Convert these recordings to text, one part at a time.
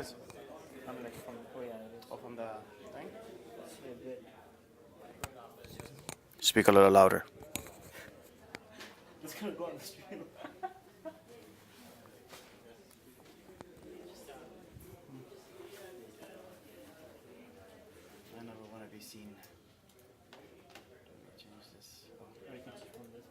this? I'm like from Or from the thing? see a bit. Speak a little louder. It's gonna go on the stream. I never want to be seen. Let me change this. Oh. Or you can just run this.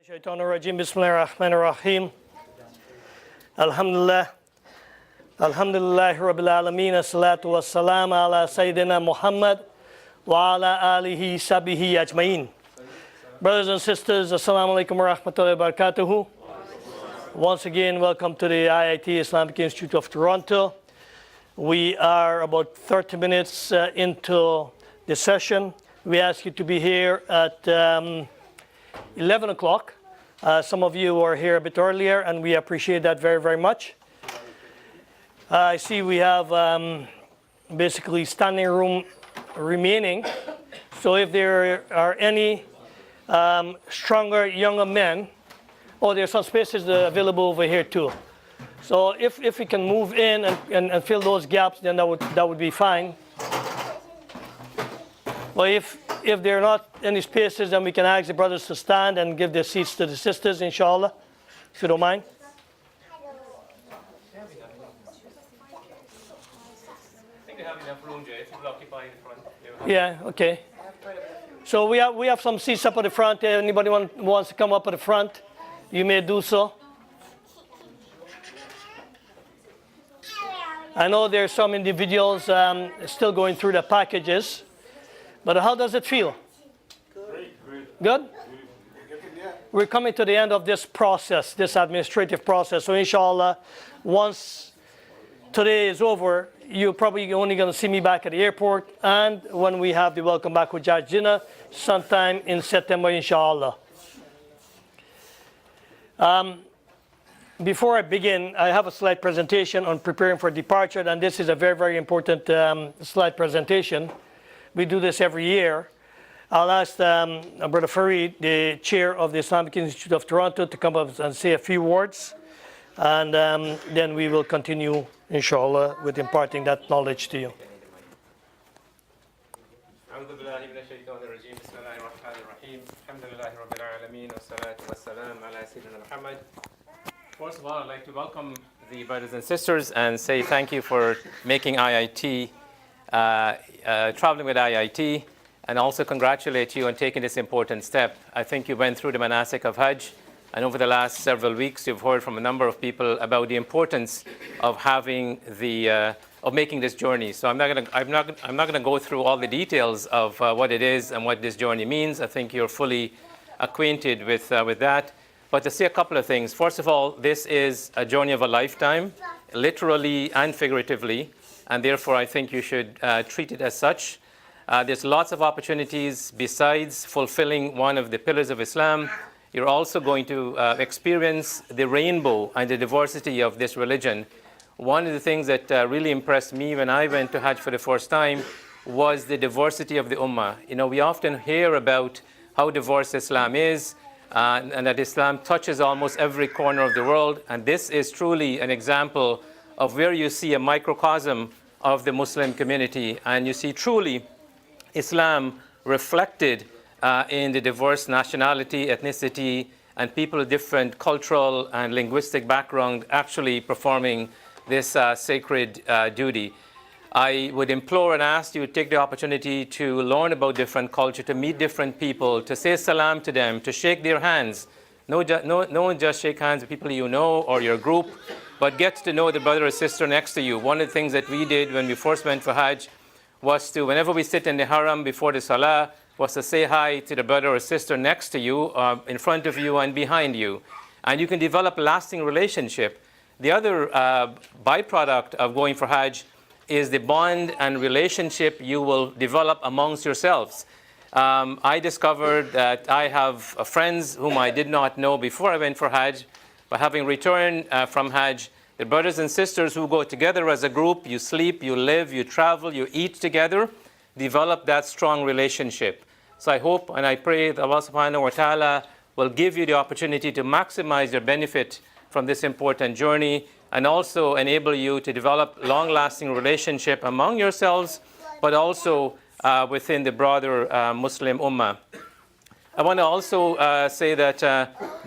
Shaitan ar-Rajim. Bismillahirrahmanirrahim. Alhamdulillah. Alhamdulillah Rabbil Alameen. As-salatu was-salam ala Sayyidina Muhammad wa ala alihi sabihi ajma'in. Brothers and sisters, Assalamu alaikum wa rahmatullahi wa barakatuhu. Once again, welcome to the IIT Islamic Institute of Toronto. We are about 30 minutes into the session. We ask you to be here at 11 o'clock. Some of you are here a bit earlier, and we appreciate that very, very much. I see we have basically standing room remaining. So if there are any stronger, younger men, there's some spaces available over here too. So if we can move in and fill those gaps, then that would be fine. But if there are not any spaces, then we can ask the brothers to stand and give their seats to the sisters, inshallah, if you don't mind. I think they have enough room, Jay. If people occupy in front. Yeah, okay. So we have some seats up at the front. Anybody wants to come up at the front, you may do so. I know there are some individuals still going through the packages, but how does it feel? Good? We're coming to the end of this process, this administrative process. So inshallah, once today is over, you're probably only going to see me back at the airport, and when we have the welcome back with Hajj dinner sometime in September, inshallah. Before I begin, I have a slide presentation on preparing for departure, and this is a very, very important slide presentation. We do this every year. I'll ask Brother Farid, the chair of the Islamic Institute of Toronto, to come up and say a few words, and then we will continue, inshallah, with imparting that knowledge to you. First of all, I'd like to welcome the brothers and sisters and say thank you for making IIT, traveling with IIT, and also congratulate you on taking this important step. I think you went through the Manasik of Hajj, and over the last several weeks, you've heard from a number of people about the importance of having of making this journey. So I'm not going to go through all the details of what it is and what this journey means. I think you're fully acquainted with that. But to say a couple of things. First of all, this is a journey of a lifetime, literally and figuratively, and therefore I think you should treat it as such. There's lots of opportunities besides fulfilling one of the pillars of Islam. You're also going to experience the rainbow and the diversity of this religion. One of the things that really impressed me when I went to Hajj for the first time was the diversity of the Ummah. You know, we often hear about how diverse Islam is, and that Islam touches almost every corner of the world. And this is truly an example of where you see a microcosm of the Muslim community. And you see truly Islam reflected in the diverse nationality, ethnicity, and people of different cultural and linguistic background actually performing this sacred duty. I would implore and ask you to take the opportunity to learn about different culture, to meet different people, to say salam to them, to shake their hands. No one just shake hands with people you know or your group, but get to know the brother or sister next to you. One of the things that we did when we first went for Hajj was to, whenever we sit in the haram before the salah, was to say hi to the brother or sister next to you, in front of you and behind you. And you can develop a lasting relationship. The other byproduct of going for Hajj is the bond and relationship you will develop amongst yourselves. I discovered that I have friends whom I did not know before I went for Hajj, but having returned from Hajj, the brothers and sisters who go together as a group, you sleep, you live, you travel, you eat together, develop that strong relationship. So I hope and I pray that Allah subhanahu wa ta'ala will give you the opportunity to maximize your benefit from this important journey, and also enable you to develop long-lasting relationship among yourselves, but also within the broader Muslim Ummah. I want to also say that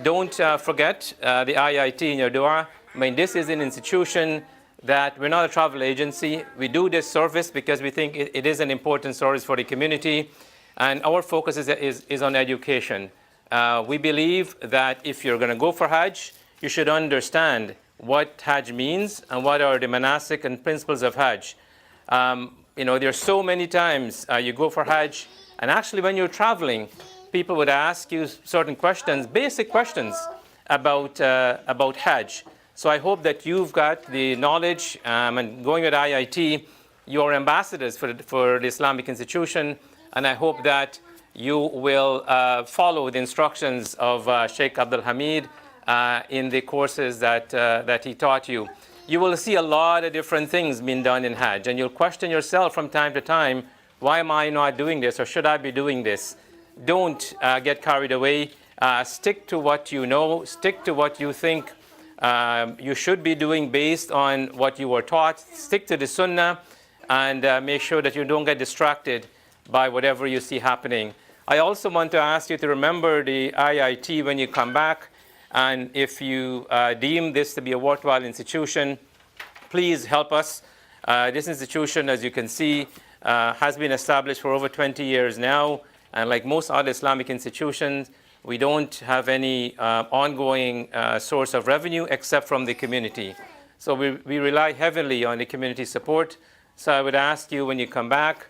don't forget the IIT in your dua. I mean, this is an institution that we're not a travel agency. We do this service because we think it is an important service for the community, and our focus is on education. we believe that if you're going to go for Hajj, you should understand what Hajj means and what are the manasik and principles of Hajj. There's so many times you go for Hajj, and actually when you're traveling, people would ask you certain questions, basic questions about Hajj. So I hope that you've got the knowledge, and going with IIT, you are ambassadors for the Islamic institution, and I hope that you will follow the instructions of Sheikh Abdul Hamid in the courses that he taught you. You will see a lot of different things being done in Hajj, and you'll question yourself from time to time, why am I not doing this, or should I be doing this? Don't get carried away. Stick to what you know. Stick to what you think you should be doing based on what you were taught. Stick to the Sunnah, and make sure that you don't get distracted by whatever you see happening. I also want to ask you to remember the IIT when you come back, and if you deem this to be a worthwhile institution, please help us. This institution, as you can see, has been established for over 20 years now, and like most other Islamic institutions, we don't have any ongoing source of revenue except from the community. So we rely heavily on the community support. So I would ask you when you come back,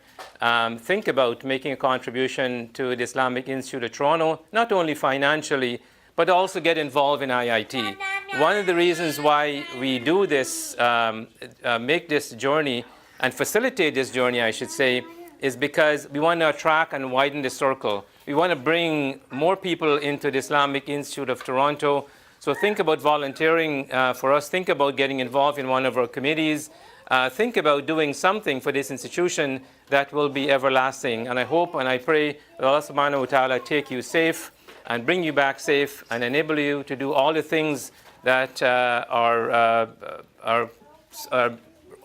think about making a contribution to the Islamic Institute of Toronto, not only financially, but also get involved in IIT. One of the reasons why we do this, make this journey and facilitate this journey, I should say, is because we want to attract and widen the circle. We want to bring more people into the Islamic Institute of Toronto. So think about volunteering for us. Think about getting involved in one of our committees. Think about doing something for this institution that will be everlasting. And I hope and I pray that Allah subhanahu wa ta'ala take you safe and bring you back safe and enable you to do all the things that are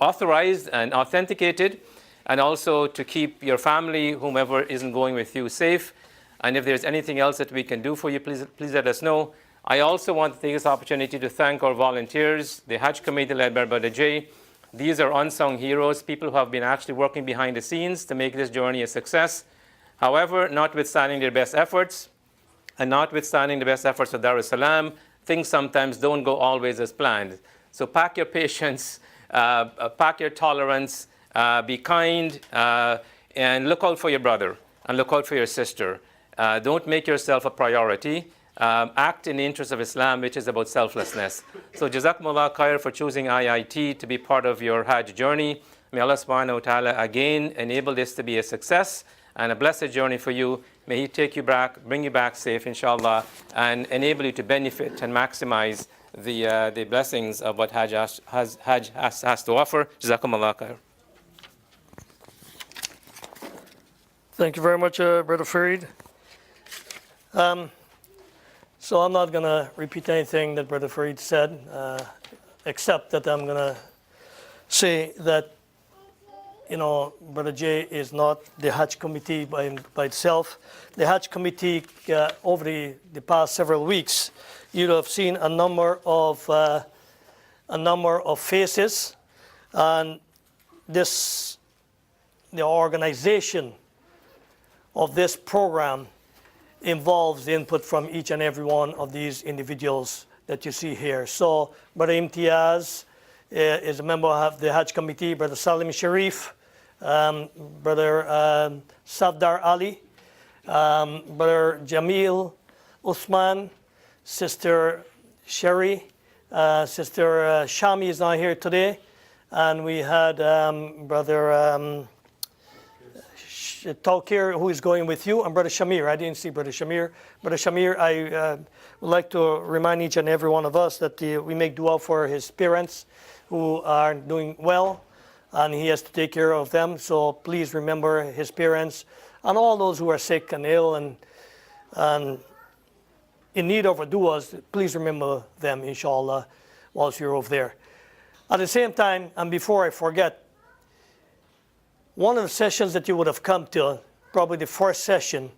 authorized and authenticated, and also to keep your family, whomever isn't going with you, safe. And if there's anything else that we can do for you, please let us know. I also want to take this opportunity to thank our volunteers, the Hajj Committee led by Brother Jay. These are unsung heroes, people who have been actually working behind the scenes to make this journey a success. However, notwithstanding their best efforts, and notwithstanding the best efforts of Dar es Salaam, things sometimes don't go always as planned. So pack your patience, pack your tolerance, be kind, and look out for your brother, and look out for your sister. Don't make yourself a priority. Act in the interest of Islam, which is about selflessness. So Jazakumullah khair for choosing IIT to be part of your Hajj journey. May Allah subhanahu wa ta'ala again enable this to be a success and a blessed journey for you. May He take you back, bring you back safe, inshallah, and enable you to benefit and maximize the blessings of what Hajj has to offer. Jazakumullah khair. Thank you very much, Brother Farid. So I'm not going to repeat anything that Brother Farid said, except that I'm going to say that, Brother Jay is not the Hajj Committee by itself. The Hajj Committee, over the past several weeks, you have seen a number of faces, and the organization of this program involves the input from each and every one of these individuals that you see here. So Brother Imtiaz is a member of the Hajj Committee, Brother Salim Sharif, Brother Safdar Ali, Brother Jamil Usman, Sister Sherry, Sister Shami is not here today, and we had Brother Tawkir, who is going with you, and Brother Shamir. I didn't see Brother Shamir. Brother Shamir, I would like to remind each and every one of us that we make dua for his parents who are doing well, and he has to take care of them. So please remember his parents and all those who are sick and ill and in need of duas. Please remember them, inshallah, whilst you're over there. At the same time, and before I forget, one of the sessions that you would have come to, probably the first session,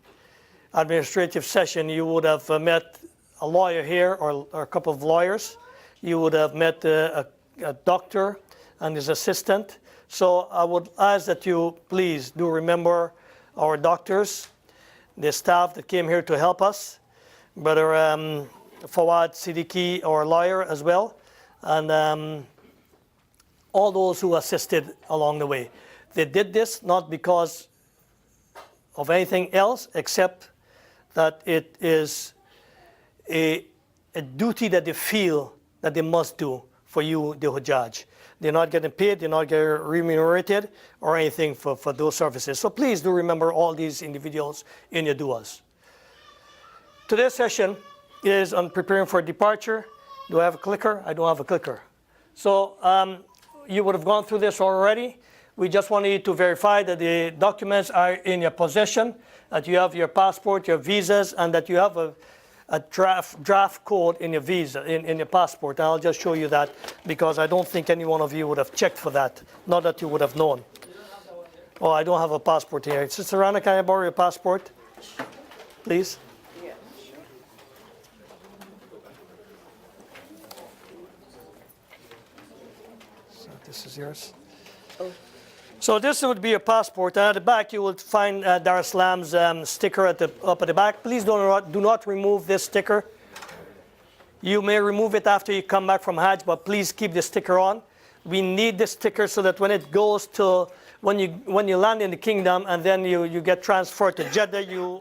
administrative session, you would have met a lawyer here or a couple of lawyers. You would have met a doctor and his assistant. So I would ask that you please do remember our doctors, the staff that came here to help us. Brother Fawad Siddiqui, our lawyer as well, and all those who assisted along the way. They did this not because of anything else except that it is a duty that they feel that they must do for you, the Hujjaj. They're not getting paid, they're not getting remunerated or anything for those services. So please do remember all these individuals in your du'as. Today's session is on preparing for departure. Do I have a clicker? I don't have a clicker. So you would have gone through this already. We just want you to verify that the documents are in your possession, that you have your passport, your visas, and that you have a draft code in your visa, in your passport. And I'll just show you that because I don't think any one of you would have checked for that. Not that you would have known. Oh, I don't have a passport here. Sister Rana, can I borrow your passport? Please. Yeah, sure. So this is yours. Oh. So this would be a passport, and at the back you will find Dar es Salaam's sticker up at the back. Please do not remove this sticker. You may remove it after you come back from Hajj, but please keep the sticker on. We need this sticker so that when it goes to, when you land in the kingdom and then you get transferred to Jeddah, you...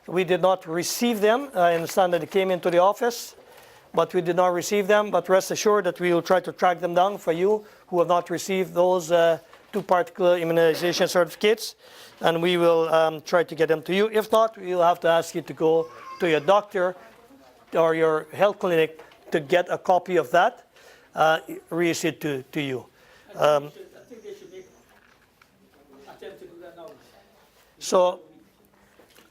We did not receive them. I understand that they came into the office, but we did not receive them. But rest assured that we will try to track them down for you who have not received those two particular immunization certificates, and we will try to get them to you. If not, we will have to ask you to go to your doctor or your health clinic to get a copy of that reissued to you. I think they should make attempt to do that now. So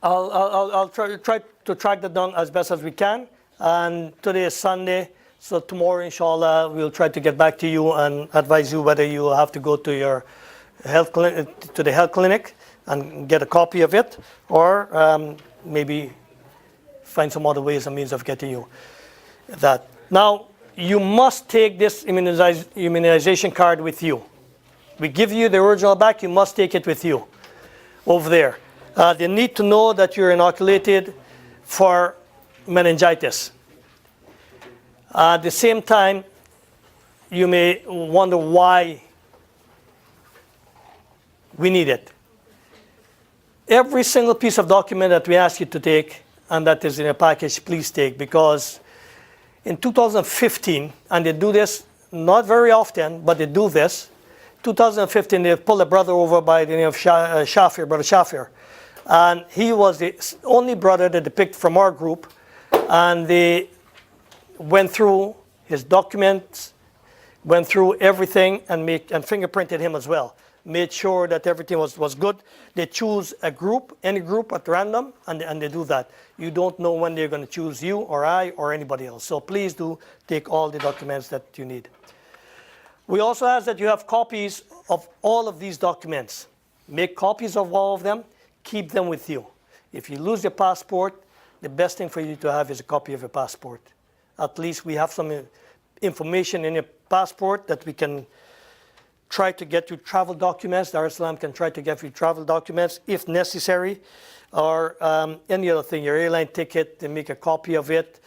I'll try to track that down as best as we can. And today is Sunday, so tomorrow, inshallah, we'll try to get back to you and advise you whether you have to go to your health clinic, to the health clinic, and get a copy of it, or maybe find some other ways and means of getting you that. Now, you must take this immunization card with you. We give you the original back, you must take it with you over there. They need to know that you're inoculated for meningitis. At the same time, you may wonder why we need it. Every single piece of document that we ask you to take, and that is in a package, please take, because in 2015, and they do this not very often, but they do this. 2015, they pulled a brother over by the name of Shafir, Brother Shafir. And he was the only brother that they picked from our group, and they went through his documents, went through everything, and fingerprinted him as well. Made sure that everything was good. They choose a group, any group at random, and they do that. You don't know when they're going to choose you or I or anybody else. So please do take all the documents that you need. We also ask that you have copies of all of these documents. Make copies of all of them. Keep them with you. If you lose your passport, the best thing for you to have is a copy of your passport. At least we have some information in your passport that we can try to get you travel documents. Dar es Salaam can try to get you travel documents if necessary, or any other thing, your airline ticket, they make a copy of it,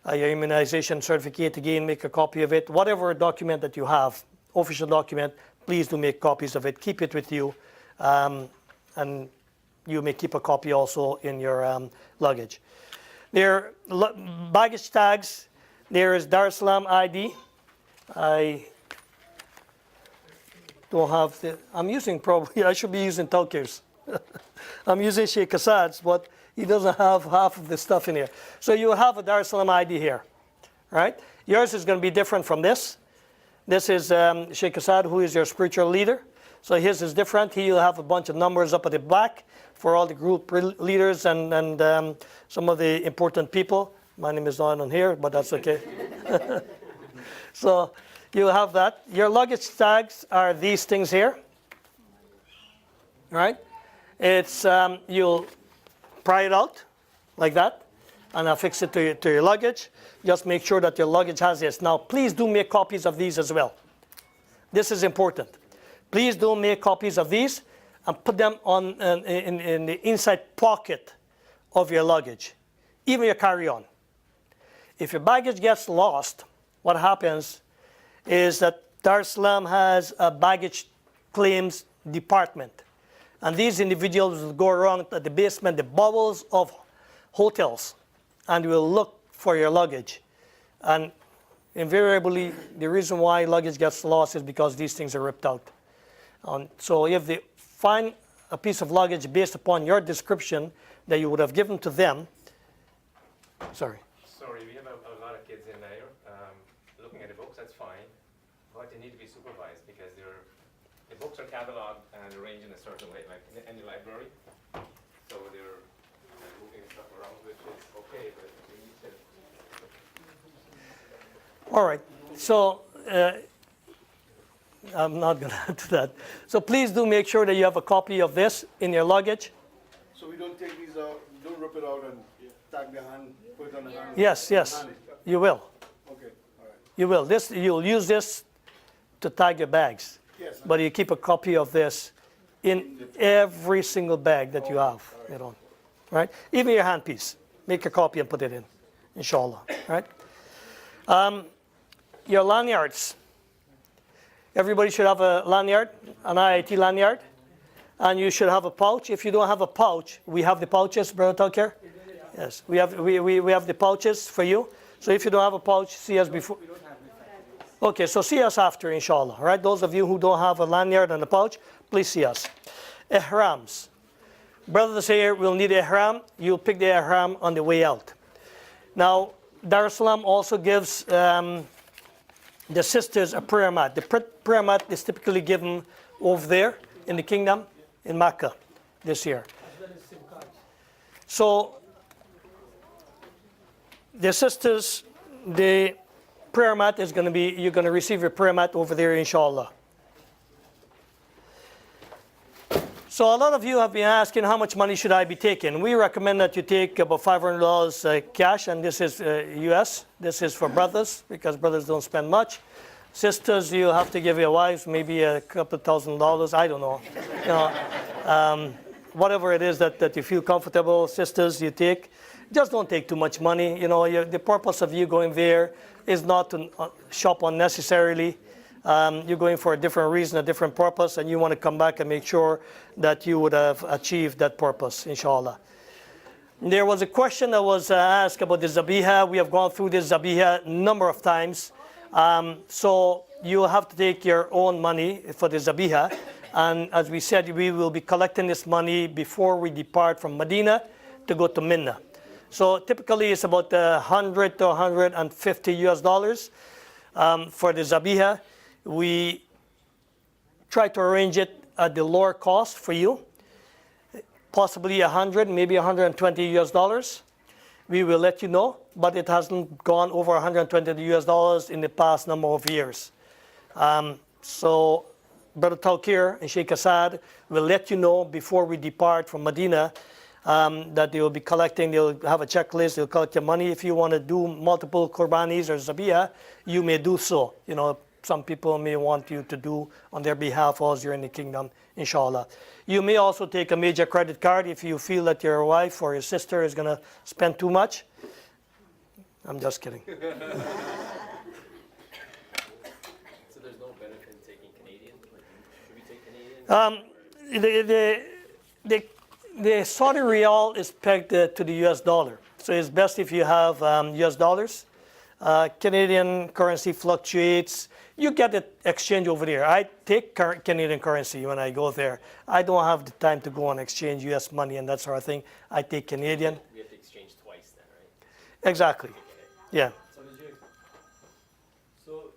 your immunization certificate, again, make a copy of it. Whatever document that you have, official document, please do make copies of it. Keep it with you, and you may keep a copy also in your luggage. There are baggage tags. There is Dar es Salaam ID. I don't have the, I'm using probably, I should be using Tawkir's. I'm using Sheikh Assad's, but he doesn't have half of the stuff in here. So you have a Dar es Salaam ID here, right? Yours is going to be different from this. This is Sheikh Assad, who is your spiritual leader. So his is different. He'll have a bunch of numbers up at the back for all the group leaders and some of the important people. My name is not on here, but that's okay. So you have that. Your luggage tags are these things here, right? It's you'll pry it out like that and affix it to your luggage. Just make sure that your luggage has this. Now, please do make copies of these as well. This is important. Please do make copies of these and put them on in the inside pocket of your luggage, even your carry-on. If your baggage gets lost, what happens is that Dar es Salaam has a baggage claims department. And these individuals will go around at the basement, the bowels of hotels, and will look for your luggage. And invariably, the reason why luggage gets lost is because these things are ripped out. So if they find a piece of luggage based upon your description that you would have given to them, sorry. Sorry, we have a lot of kids in there looking at the books, that's fine, but they need to be supervised because the books are cataloged and arranged in a certain way, like in the library. So they're moving stuff around, which is okay, but we need to. All right, so I'm not going to add to that. So please do make sure that you have a copy of this in your luggage. So we don't take these out, don't rip it out and tag the hand, put it on the hand? Yes, yes, you will. Okay, all right. You will. You'll use this to tag your bags. Yes. But you keep a copy of this in every single bag that you have, you know, right? Even your handpiece, make a copy and put it in, inshallah, right? Your lanyards. Everybody should have a lanyard, an IIT lanyard, and you should have a pouch. If you don't have a pouch, we have the pouches, Brother Tawkir. Yes, we have the pouches for you. So if you don't have a pouch, see us before. Okay, so see us after, inshallah. Right? Those of you who don't have a lanyard and a pouch, please see us. Ihrams. Brothers here will need ihram. You'll pick the ihram on the way out. Now, Dar es Salaam also gives the sisters a prayer mat. The prayer mat is typically given over there in the kingdom in Mecca this year. So, the sisters, the prayer mat is going to be, you're going to receive your prayer mat over there, inshallah. So a lot of you have been asking how much money should I be taking. We recommend that you take about $500 cash, and this is US. This is for brothers, because brothers don't spend much. Sisters, you have to give your wives maybe a couple $1,000. I don't know. You know, whatever it is that you feel comfortable, sisters, you take. Just don't take too much money. You know, the purpose of you going there is not to shop unnecessarily. You're going for a different reason, a different purpose, and you want to come back and make sure that you would have achieved that purpose, inshallah. There was a question that was asked about the zabiha. We have gone through this zabiha a number of times. So you have to take your own money for the zabiha. And as we said, we will be collecting this money before we depart from Medina to go to Mina. So typically it's about 100 to 150 US dollars for the zabiha. We try to arrange it at the lower cost for you, possibly 100, maybe 120 US dollars. We will let you know, but it hasn't gone over 120 US dollars in the past number of years. So Brother Tawkir and Sheikh Assad will let you know before we depart from Medina that they will be collecting. They'll have a checklist. They'll collect your money. If you want to do multiple qurbanis or zabiyah, you may do so. Some people may want you to do on their behalf while you're in the kingdom, inshallah. You may also take a major credit card if you feel that your wife or your sister is going to spend too much. I'm just kidding. So there's no benefit in taking Canadian? Should we take Canadian? The Saudi riyal is pegged to the US dollar. So it's best if you have US dollars. Canadian currency fluctuates. You get the exchange over there. I take Canadian currency when I go there. I don't have the time to go and exchange US money and that sort of thing. I take Canadian. We have to exchange twice then, right? Exactly. Yeah. So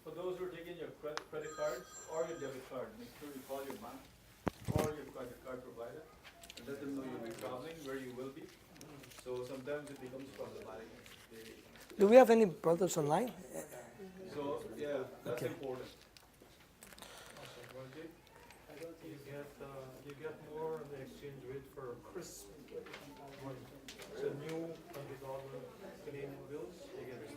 for those who are taking your credit cards or your debit card, make sure you call your bank or your credit card provider and let them know you'll be traveling, where you will be. So sometimes it becomes problematic. Do we have any brothers online? So yeah, that's Okay. important. You get more on the exchange rate for crisp money. So new $20 Canadian bills, you get it.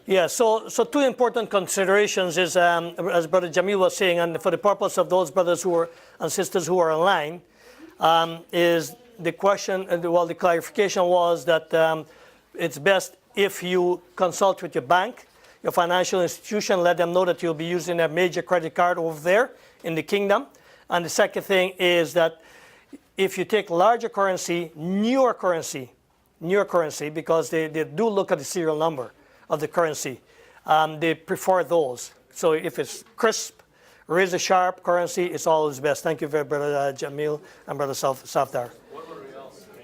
Yeah, so two important considerations is, as Brother Jamil was saying, and for the purpose of those brothers and sisters who are online, is the question, the clarification was that it's best if you consult with your bank, your financial institution, let them know that you'll be using a major credit card over there in the kingdom. And the second thing is that if you take larger currency, newer currency, because they do look at the serial number of the currency, they prefer those. So if it's crisp, razor sharp currency, it's always best. Thank you very much, Brother Jamil and Brother Safdar. What about reals? Can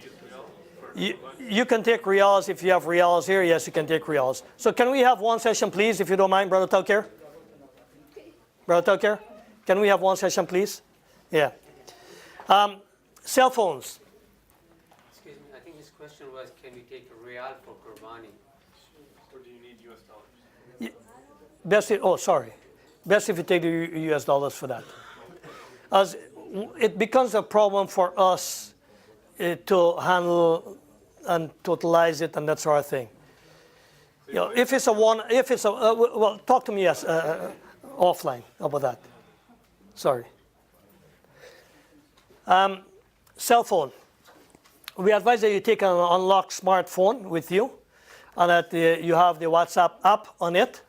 you use real? You can take riyals if you have riyals here. Yes, you can take riyals. So can we have one session, please, if you don't mind, Brother Tawkir? Brother Tawkir, can we have one session, please? Yeah. Cell phones. Excuse me, I think his question was, can we take a real for Qurbani? Or do you need US dollars? Best if you take the US dollars for that. As it becomes a problem for us to handle and totalize it and that sort of thing. Well, talk to me offline about that. Sorry. Cell phone. We advise that you take an unlocked smartphone with you and that you have the WhatsApp app on it,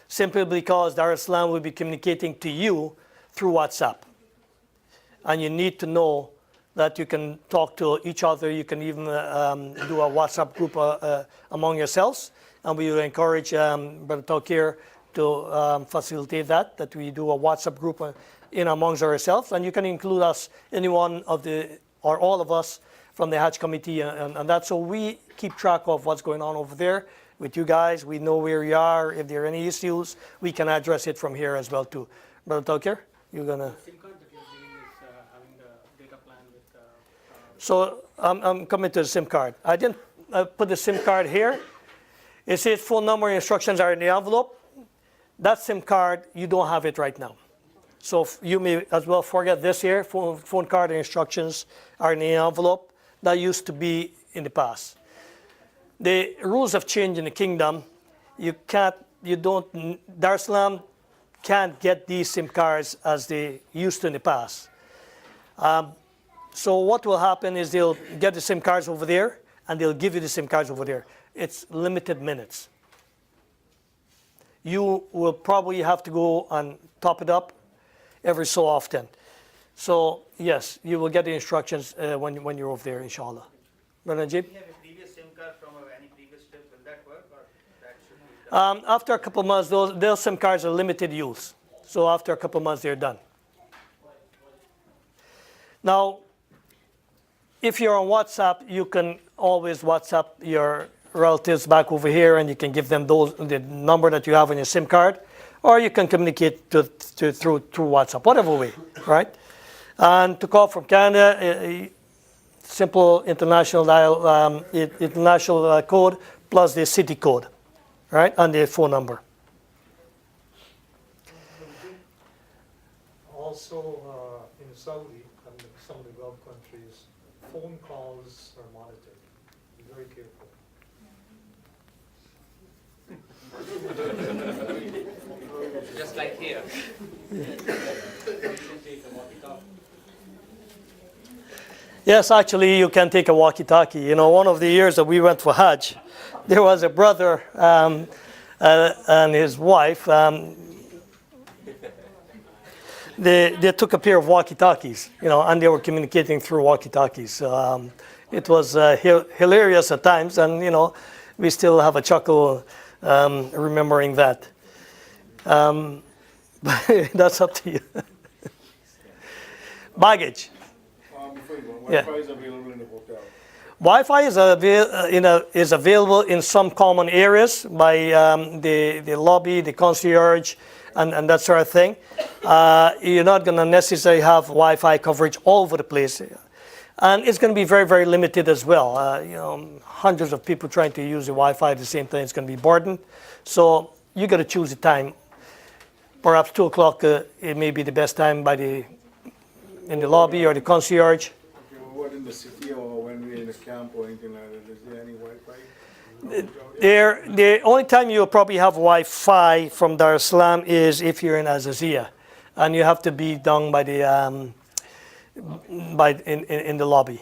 simply because Dar es Salaam will be communicating to you through WhatsApp. And you need to know that you can talk to each other. You can even do a WhatsApp group among yourselves. And we will encourage Brother Tawkir to facilitate that we do a WhatsApp group in amongst ourselves. And you can include us, any one of or all of us from the Hajj committee and that. So we keep track of what's going on over there with you guys. We know where you are. If there are any issues, we can address it from here as well too. Brother Tawkir, you're going to... SIM card that you're giving is having the data plan with... So I'm coming to the SIM card. I didn't put the SIM card here. It says phone number instructions are in the envelope. That SIM card, you don't have it right now. So you may as well forget this here. Phone card instructions are in the envelope. That used to be in the past. The rules have changed in the kingdom. Dar es Salaam can't get these SIM cards as they used to in the past. So what will happen is they'll get the SIM cards over there and they'll give you the SIM cards over there. It's limited minutes. You will probably have to go and top it up every so often. So yes, you will get the instructions when you're over there, inshallah. Brother Najib? Do you have a previous SIM card from any previous trip? Will that work, or that should be done? After a couple of months, those SIM cards are limited use. So after a couple of months, they're done. Now, if you're on WhatsApp, you can always WhatsApp your relatives back over here, and you can give them the number that you have on your SIM card, or you can communicate through WhatsApp, whatever way, right? And to call from Canada, a simple international international code plus the city code, right, and the phone number. Also, in Saudi and some of the Gulf countries, phone calls are monitored. Be very careful. Just like here. Yes, actually, you can take a walkie-talkie. You know, one of the years that we went for Hajj, there was a brother and his wife. They took a pair of walkie-talkies, you know, and they were communicating through walkie-talkies. It was hilarious at times, and you know, we still have a chuckle remembering that. But that's up to you. Baggage. Before you go, Yeah. Wi-Fi is available in the hotel. Wi-Fi is available in some common areas by the lobby, the concierge, and that sort of thing. You're not going to necessarily have Wi-Fi coverage all over the place. And it's going to be very, very limited as well. You know, hundreds of people trying to use the Wi-Fi at the same time, it's going to be burdened. So you got to choose the time. Perhaps 2 o'clock it may be the best time in the lobby or the concierge. Okay, well, what in the city or when we're in a camp or anything like that, is there any Wi-Fi? The only time you'll probably have Wi-Fi from Dar es Salaam is if you're in Azazia, and you have to be down by the in the lobby,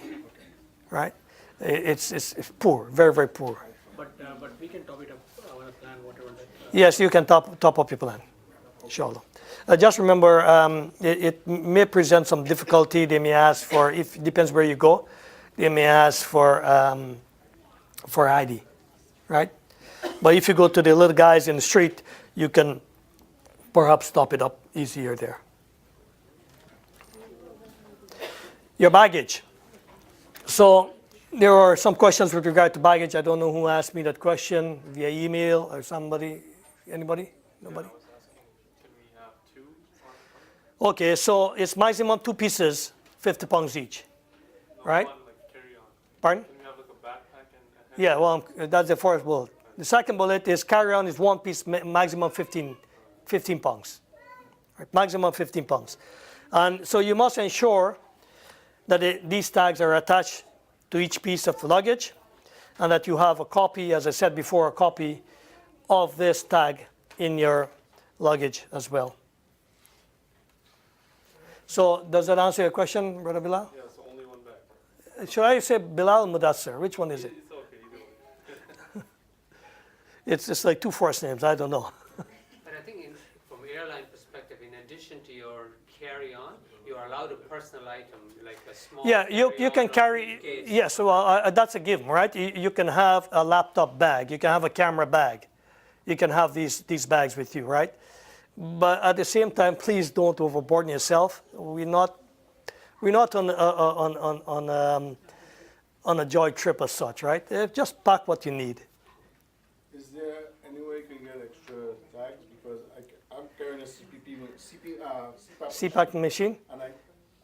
right? It's poor, very, very poor. But we can top it up our plan, whatever that. Yes, you can top up your plan, inshallah. Just remember, it may present some difficulty. They may ask for, if it depends where you go, they may ask for ID, right? But if you go to the little guys in the street, you can perhaps top it up easier there. Your baggage. So there are some questions with regard to baggage. I don't know who asked me that question via email or somebody. Anybody? Nobody? Okay, so it's maximum 2 pieces, 50 pounds each, right? Pardon? Yeah, well, that's the first bullet. The second bullet is carry-on is 1 piece, maximum 15 pounds, right? Maximum 15 pounds. And so you must ensure that these tags are attached to each piece of luggage, and that you have a copy, as I said before, a copy of this tag in your luggage as well. So does that answer your question, Brother Bilal? Yes, only one bag. Should I say Bilal Mudassir? Which one is it? It's okay, either way. It's like 2 first names. I don't know. But I think from airline perspective, in addition to your carry-on, you are allowed a personal item, like a small Yeah, you can carry-on or carry. briefcase. Yes, well, that's a given, right? You can have a laptop bag. You can have a camera bag. You can have these bags with you, right? But at the same time, please don't overburden yourself. We're not on a joy trip as such, right? Just pack what you need. Is there any way you can get extra tags? Because I'm carrying a CPAP CPAC machine. and I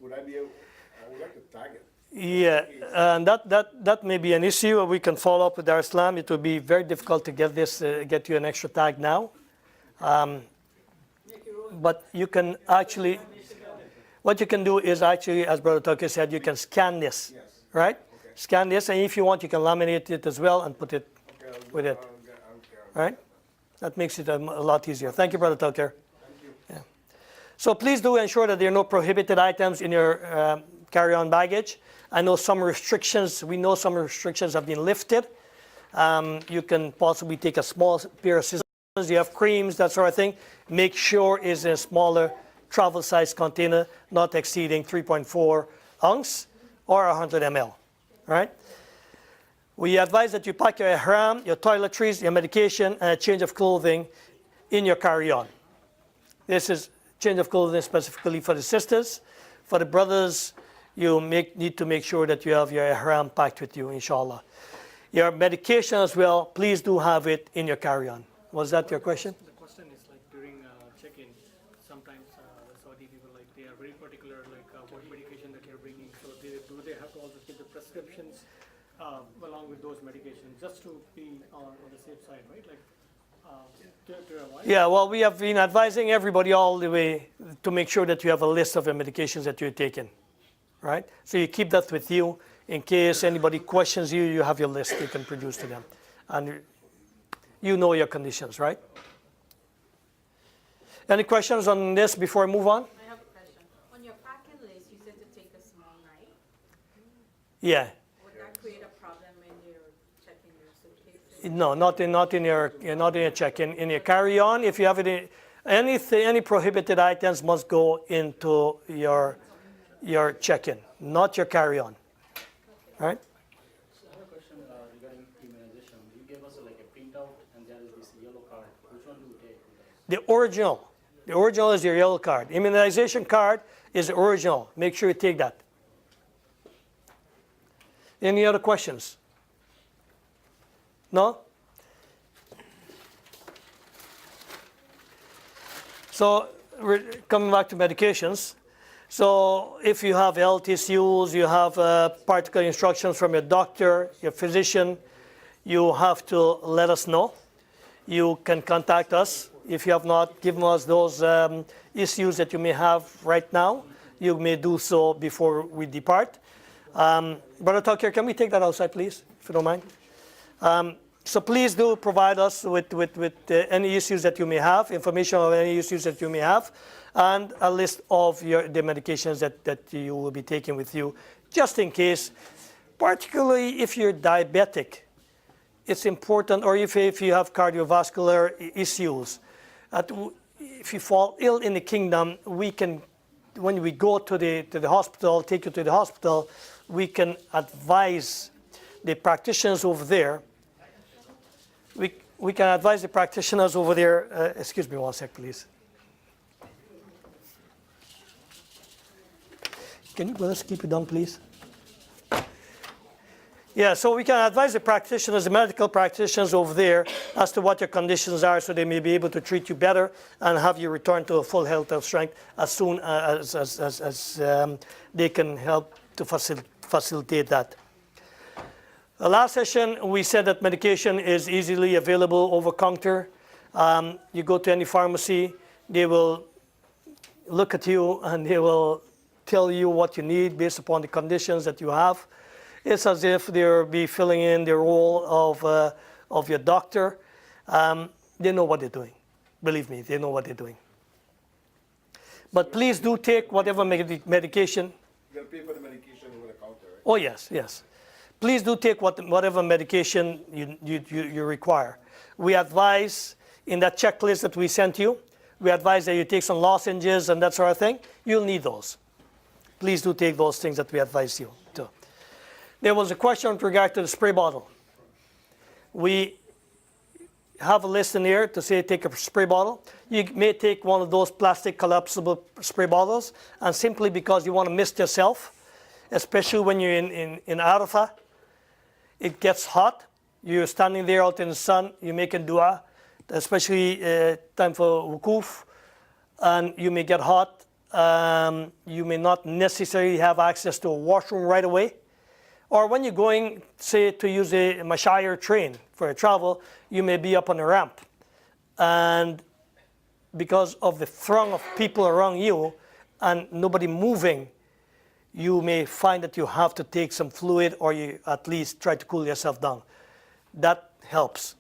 would like to tag it. Yeah, and that may be an issue. We can follow up with Dar es Salaam. It will be very difficult to get you an extra tag now. But you can actually, what you can do is actually, as Brother Tokyo said, you can scan this, right? Okay. Scan this, and if you want, you can laminate it as well and put it with it, right? That makes it a lot easier. Thank you, Brother Tokyo. Thank you. Yeah. So please do ensure that there are no prohibited items in your carry-on baggage. I know some restrictions, we know some restrictions have been lifted. You can possibly take a small pair of scissors. You have creams, that sort of thing. Make sure it's in a smaller travel size container, not exceeding 3.4 ounce or 100 ml, right? We advise that you pack your ihram, your toiletries, your medication, and a change of clothing in your carry-on. This is change of clothing specifically for the sisters. For the brothers, you need to make sure that you have your ihram packed with you, inshallah. Your medication as well, please do have it in your carry-on. Was that your question? The question is like during check-in, sometimes the Saudi people, like they are very particular, like what medication that you're bringing. So do they have to also keep the prescriptions along with those medications, just to be on the safe side, right? Like to avoid. Yeah, well, we have been advising everybody all the way to make sure that you have a list of the medications that you're taking, right? So you keep that with you In case anybody questions you, you have your list you can produce to them. And you know your conditions, right? Any questions on this before I move on? I have a question. On your packing list, you said to take a small knife. Yeah. Would that create a problem when you're checking your suitcase? No, not in your check-in. In your carry-on, if you have any prohibited items must go into your check-in, not your carry-on. All right? So I have a question regarding immunization. You gave us like a printout, and there is this yellow card. Which one do we take? The original. The original is your yellow card. Immunization card is the original. Make sure you take that. Any other questions? No? So we're coming back to medications. So if you have health issues, you have particular instructions from your doctor, your physician, you have to let us know. You can contact us. If you have not given us those issues that you may have right now, you may do so before we depart. Brother Tucker, can we take that outside, please, if you don't mind? So please do provide us with any issues that you may have, information on any issues that you may have, and a list of the medications that you will be taking with you, just in case, particularly if you're diabetic. It's important, or if you have cardiovascular issues. If you fall ill in the kingdom, we can, when we go to the hospital, take you to the hospital, we can advise the practitioners over there. We can advise the practitioners over there. Excuse me one sec, please. Can you brothers keep it down, please? Yeah, so we can advise the practitioners, the medical practitioners over there, as to what your conditions are, so they may be able to treat you better and have you return to full health and strength as soon as they can help to facilitate that. The last session, we said that medication is easily available over counter. You go to any pharmacy, they will look at you and they will tell you what you need based upon the conditions that you have. It's as if they'll be filling in the role of your doctor. They know what they're doing. Believe me, they know what they're doing. But please do take whatever medication. You gotta pay for the medication over the counter, right? Oh yes, yes. Please do take whatever medication you require. We advise in that checklist that we sent you, we advise that you take some lozenges and that sort of thing. You'll need those. Please do take those things that we advise you to. There was a question with regard to the spray bottle. We have a list in here to say take a spray bottle. You may take one of those plastic collapsible spray bottles, and simply because you want to mist yourself, especially when you're in Arafah, it gets hot. You're standing there out in the sun, you're making dua, especially time for wukuf, and you may get hot. You may not necessarily have access to a washroom right away. Or when you're going, say, to use a Mashayar train for a travel, you may be up on a ramp. And because of the throng of people around you and nobody moving, you may find that you have to take some fluid, or you at least try to cool yourself down. That helps.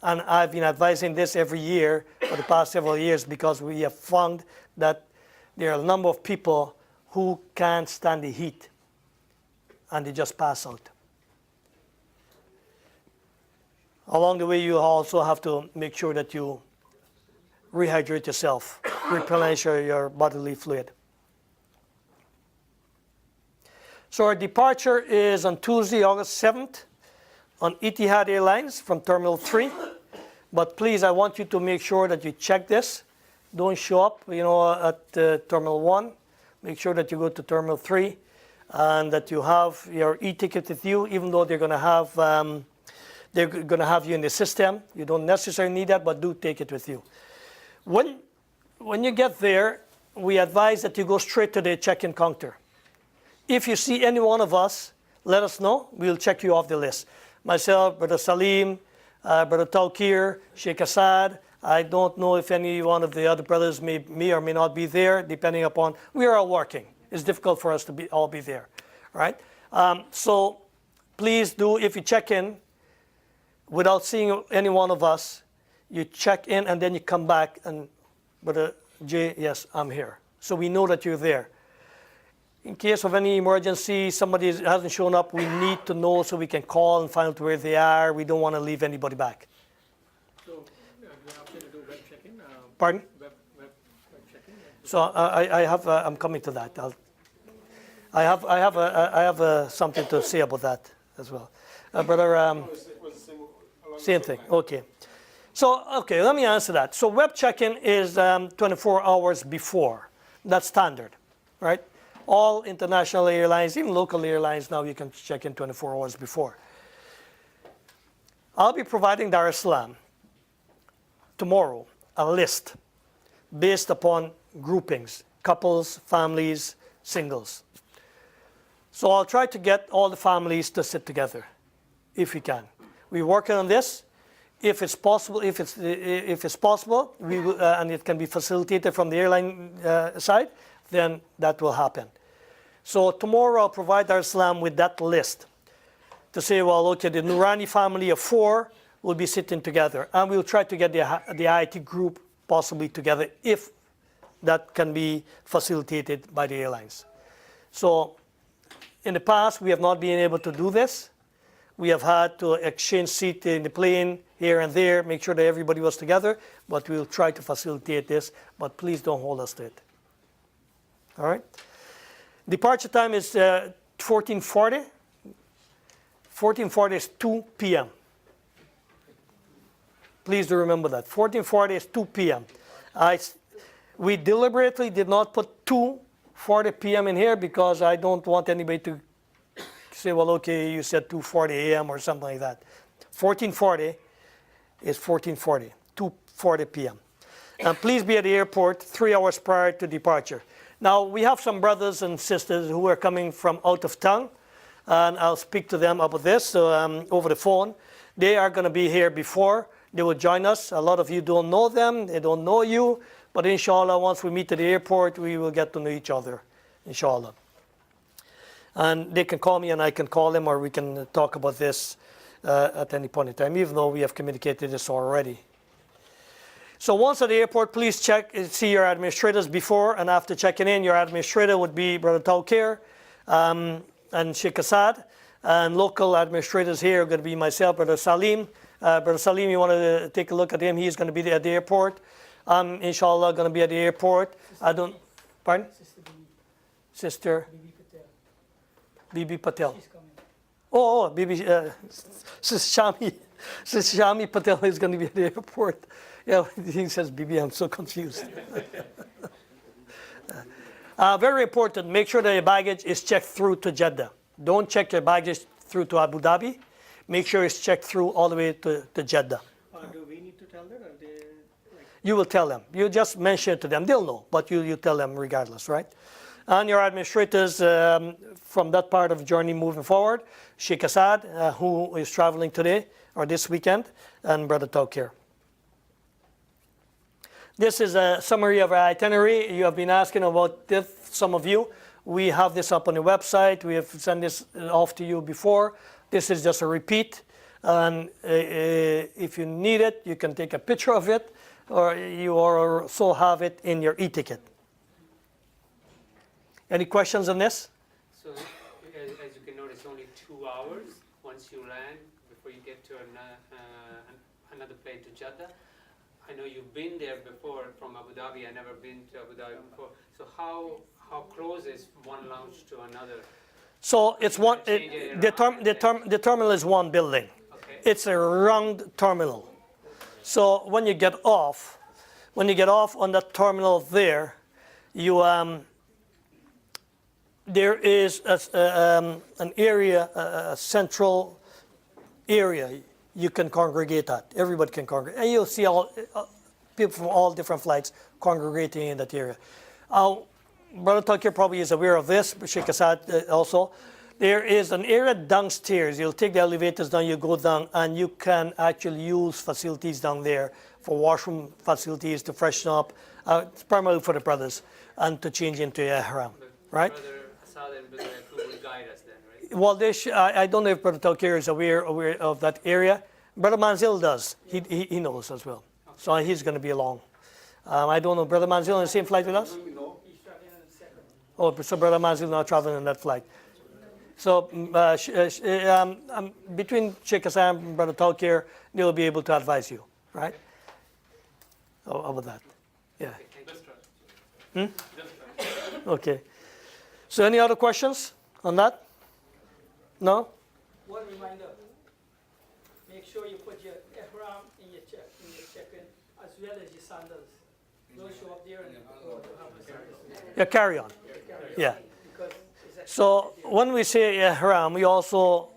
And I've been advising this every year for the past several years, because we have found that there are a number of people who can't stand the heat and they just pass out. Along the way, you also have to make sure that you rehydrate yourself, replenish your bodily fluid. So our departure is on Tuesday, August 7th on Etihad Airlines from Terminal 3. But please, I want you to make sure that you check this. Don't show up, at Terminal 1. Make sure that you go to Terminal 3 and that you have your e-ticket with you, even though they're going to have you in the system. You don't necessarily need that, but do take it with you. When you get there, we advise that you go straight to the check-in counter. If you see any one of us, let us know. We'll check you off the list. Myself, Brother Salim, Brother Tawkir, Sheikh Assad. I don't know if any one of the other brothers may or may not be there, depending upon, we are all working. It's difficult for us to all be there, right? So please do, if you check in without seeing any one of us, you check in and then you come back and, Brother Jay, yes, I'm here. So we know that you're there. In case of any emergency, somebody hasn't shown up, we need to know so we can call and find out where they are. We don't want to leave anybody back. So, the option to do web check-in? Pardon? Web check-in? So I'm coming to that. I have something to say about that as well. Brother, same thing, okay. So, okay, let me answer that. So web check-in is 24 hours before. That's standard, right? All international airlines, even local airlines now, you can check in 24 hours before. I'll be providing Dar es Salaam tomorrow a list based upon groupings, couples, families, singles. So I'll try to get all the families to sit together, if we can. We're working on this. If it's possible, we will, and it can be facilitated from the airline side, then that will happen. So tomorrow I'll provide Dar es Salaam with that list to say, well, okay, the Noorani family of 4 will be sitting together, and we'll try to get the IT group possibly together if that can be facilitated by the airlines. So in the past, we have not been able to do this. We have had to exchange seats in the plane here and there, make sure that everybody was together, but we'll try to facilitate this, but please don't hold us to it. All right? Departure time is 14:40. 14:40 is 2 p.m. Please do remember that. 14:40 is 2 p.m. We deliberately did not put 2:40 p.m. in here because I don't want anybody to say, well, okay, you said 2:40 a.m. or something like that. 14:40 is 14:40, 2:40 p.m. And please be at the airport 3 hours prior to departure. Now, we have some brothers and sisters who are coming from out of town, and I'll speak to them about this over the phone. They are going to be here before. They will join us. A lot of you don't know them. They don't know you. But inshallah, once we meet at the airport, we will get to know each other, inshallah. And they can call me and I can call them, or we can talk about this at any point in time, even though we have communicated this already. So once at the airport, please see your administrators before and after checking in. Your administrator would be Brother Tawkir and Sheikh Assad. And local administrators here are going to be myself, Brother Salim. Brother Salim, you want to take a look at him? He's going to be at the airport. I'm, inshallah, going to be at the airport. Pardon? Sister Bibi Patel. Bibi, Sister Shami Patel is going to be at the airport. Yeah, he says Bibi, I'm so confused. Very important, make sure that your baggage is checked through to Jeddah. Don't check your baggage through to Abu Dhabi. Make sure it's checked through all the way to Jeddah. Do we need to tell them? Or they, You will tell them. You just mention it to them. They'll know, but you tell them regardless, right? And your administrators from that part of the journey moving forward, Sheikh Assad, who is traveling today or this weekend, and Brother Tawkir. This is a summary of our itinerary. You have been asking about this, some of you. We have this up on the website. We have sent this off to you before. This is just a repeat. And if you need it, you can take a picture of it, or you also have it in your e-ticket. Any questions on this? So, as you can notice, only 2 hours once you land before you get to another plane to Jeddah. I know you've been there before from Abu Dhabi. I've never been to Abu Dhabi before. So how close is one lounge to another? So it's one. The terminal is one building. Okay. It's a round terminal. So when you get off on that terminal there, there is an area, a central area you can congregate at. Everybody can congregate. And you'll see all people from all different flights congregating in that area. Brother Tawkir probably is aware of this, but Sheikh Assad also. There is an area downstairs. You'll take the elevators down, you go down, and you can actually use facilities down there for washroom facilities to freshen up. It's primarily for the brothers, and to change into ihram, right? Brother Assad and Brother Yakub will guide us then, right? Well, I don't know if Brother Tawkir is aware of that area. Brother Manzil does. He knows as well. So he's going to be along. I don't know. Brother Manzil on the same flight with us? Oh, so Brother Manzil not traveling on that flight. So between Sheikh Hassan and Brother Tawkir, they'll be able to advise you, right? About that. Yeah. Okay. So any other questions on that? No? One reminder, make sure you put your ihram in your check-in as well as your sandals. Don't show up there and have the sandals. Yeah, carry on. Yeah. So when we say ihram, we also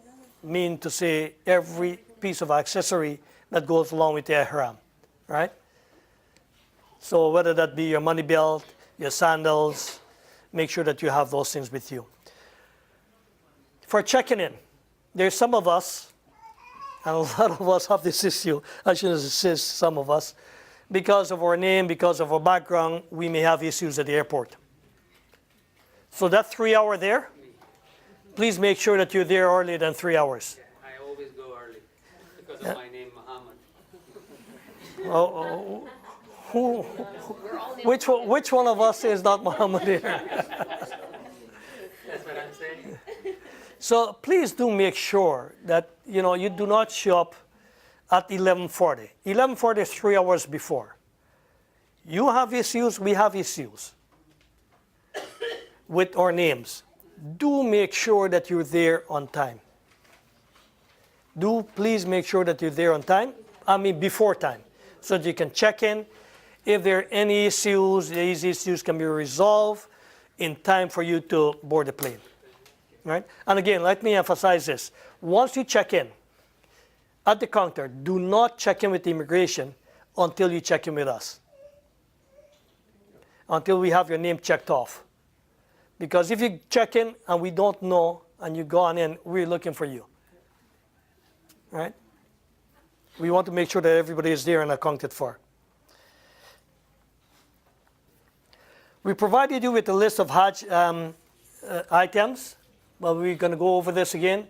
mean to say every piece of accessory that goes along with the ihram, right? So whether that be your money belt, your sandals, make sure that you have those things with you. For checking in, there's some of us, and a lot of us have this issue. I shouldn't say some of us. Because of our name, because of our background, we may have issues at the airport. So that 3 hour there, please make sure that you're there earlier than 3 hours. I always go early because of my name, Muhammad. Which one of us is not Muhammad here? That's what I'm saying. So please do make sure that you do not show up at 11:40. 11:40 is 3 hours before. You have issues, we have issues with our names. Do make sure that you're there on time. Do please make sure that you're there on time. I mean before time, so that you can check in. If there are any issues, these issues can be resolved in time for you to board the plane. Right? And again, let me emphasize this. Once you check in at the counter, do not check in with immigration until you check in with us. Until we have your name checked off. Because if you check in and we don't know and you go on in, we're looking for you. Right? We want to make sure that everybody is there and accounted for. We provided you with a list of Hajj items. Well, we're going to go over this again.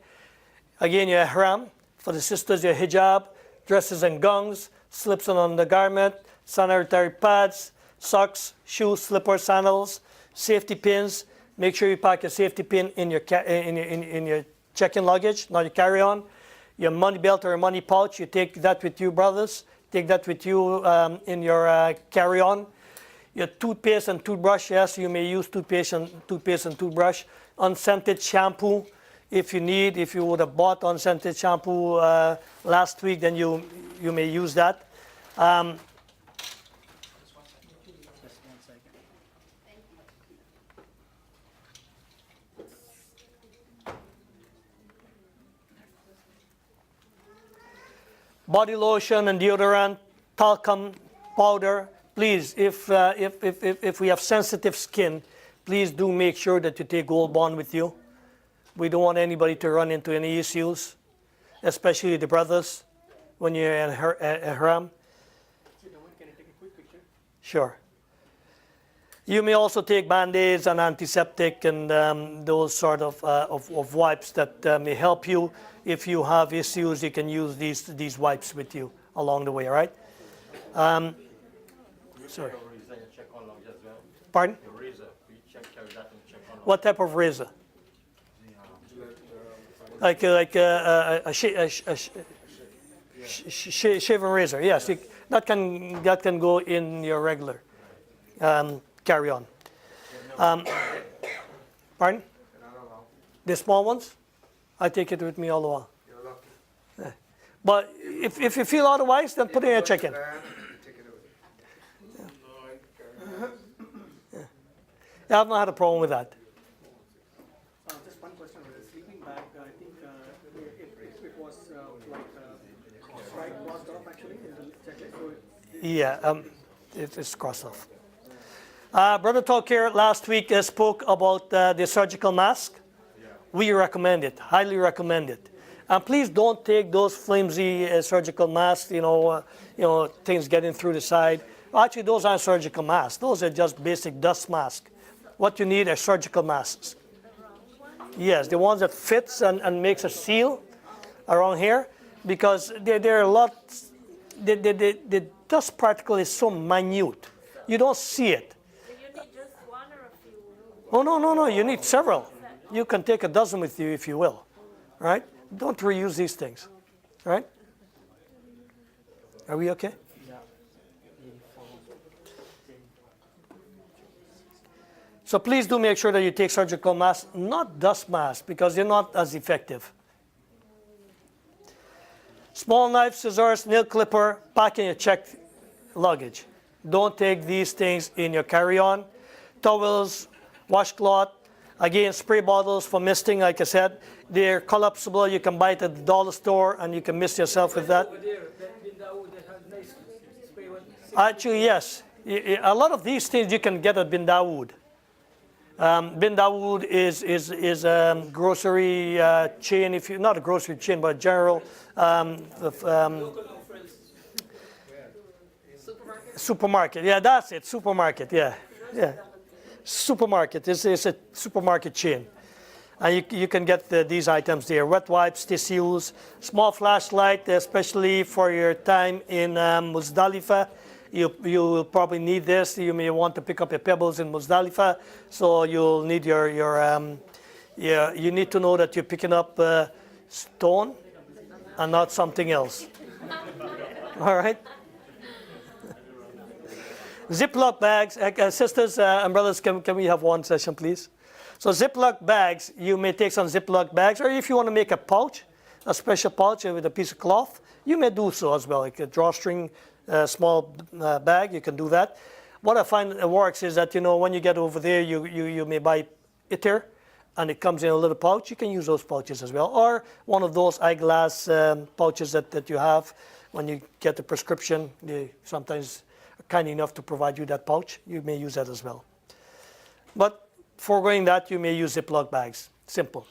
Again, your ihram. For the sisters, your hijab, dresses and gowns, slips on undergarment, sanitary pads, socks, shoes, slippers, sandals, safety pins. Make sure you pack your safety pin in your check-in luggage, not your carry-on. Your money belt or your money pouch, you take that with you, brothers. Take that with you in your carry-on. Your toothpaste and toothbrush, yes, you may use toothpaste and toothbrush. Unscented shampoo, if you would have bought unscented shampoo last week, then you may use that. Body lotion and deodorant, talcum powder. Please, if we have sensitive skin, please do make sure that you take Gold Bond with you. We don't want anybody to run into any issues, especially the brothers, when you're in ihram. Can I take a quick picture? Sure. You may also take Band-Aids and antiseptic and those sort of wipes that may help you. If you have issues, you can use these wipes with you along the way, all right? Sorry. Pardon? What type of razor? Like a shaven razor. Yes, that can go in your regular carry-on. Pardon? The small ones? I take it with me all the while. Yeah. But if you feel otherwise, then put in a check-in. Yeah, I've not had a problem with that. Just one question on the sleeping bag. I think it was crossed off actually in the checklist. Yeah, it's crossed off. Brother Tawkir last week spoke about the surgical mask. We recommend it, highly recommend it. And please don't take those flimsy surgical masks, things getting through the side. Actually, those aren't surgical masks. Those are just basic dust masks. What you need are surgical masks. Yes, the ones that fits and makes a seal around here, because they're a lot, the dust particle is so minute. You don't see it. Do you need just one or a few? Oh, no, you need several. You can take a dozen with you if you will, right? Don't reuse these things, right? Are we okay? So please do make sure that you take surgical masks, not dust masks, because they're not as effective. Small knife, scissors, nail clipper, pack in your checked luggage. Don't take these things in your carry-on. Towels, washcloth, again, spray bottles for misting, like I said. They're collapsible. You can buy it at the dollar store, and you can mist yourself with that. Over there, that bin Dawood, that has nice spray one. Actually, yes. A lot of these things you can get at Bin Dawood. Bin Dawood is a grocery chain, if you not a grocery chain, but a general supermarket. Yeah, that's it. Supermarket. Yeah. Supermarket. It's a supermarket chain, and you can get these items there: wet wipes, tissues, small flashlight, especially for your time in Muzdalifah. You will probably need this. You may want to pick up your pebbles in Muzdalifah, so you'll need you need to know that you're picking up stone and not something else. All right. Ziploc bags, sisters and brothers, can we have one session, please? So Ziploc bags, you may take some Ziploc bags, or if you want to make a pouch, a special pouch with a piece of cloth, you may do so as well, like a drawstring. Small bag, you can do that. What I find works is that, when you get over there, you may buy ITER, and it comes in a little pouch. You can use those pouches as well, or one of those eyeglass pouches that you have when you get the prescription. They sometimes are kind enough to provide you that pouch. You may use that as well. But foregoing that, you may use Ziploc bags. Simple.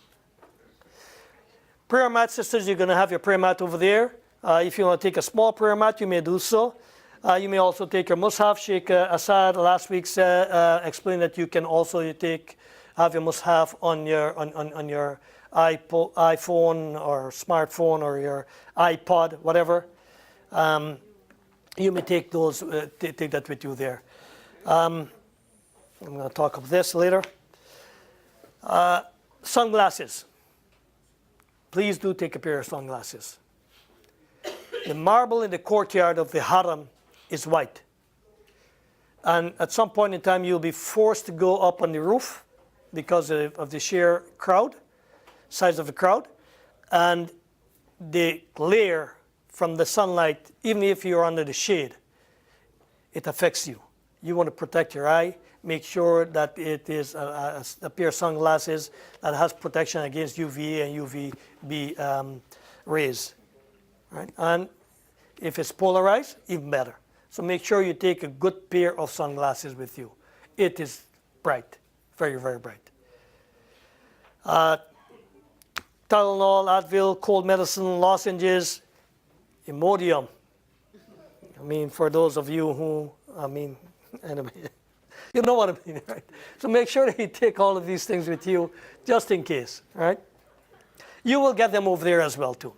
Prayer mat, sisters, you're going to have your prayer mat over there. If you want to take a small prayer mat, you may do so. You may also take your mushaf. Sheikh Assad last week explained that you can also have your mushaf on your iPhone or smartphone or your iPod, whatever. You may take those, take that with you there. I'm going to talk about this later. Sunglasses. Please do take a pair of sunglasses. The marble in the courtyard of the haram is white. And at some point in time, you'll be forced to go up on the roof because of the sheer size of the crowd. And the glare from the sunlight, even if you're under the shade, it affects you. You want to protect your eye. Make sure that it is a pair of sunglasses that has protection against UVA and UVB rays. Right? And if it's polarized, even better. So make sure you take a good pair of sunglasses with you. It is bright, very, very bright. Tylenol, Advil, cold medicine, lozenges, Imodium. For those of you who, anyway, you know what I mean, right? So make sure that you take all of these things with you, just in case, right? You will get them over there as well, too.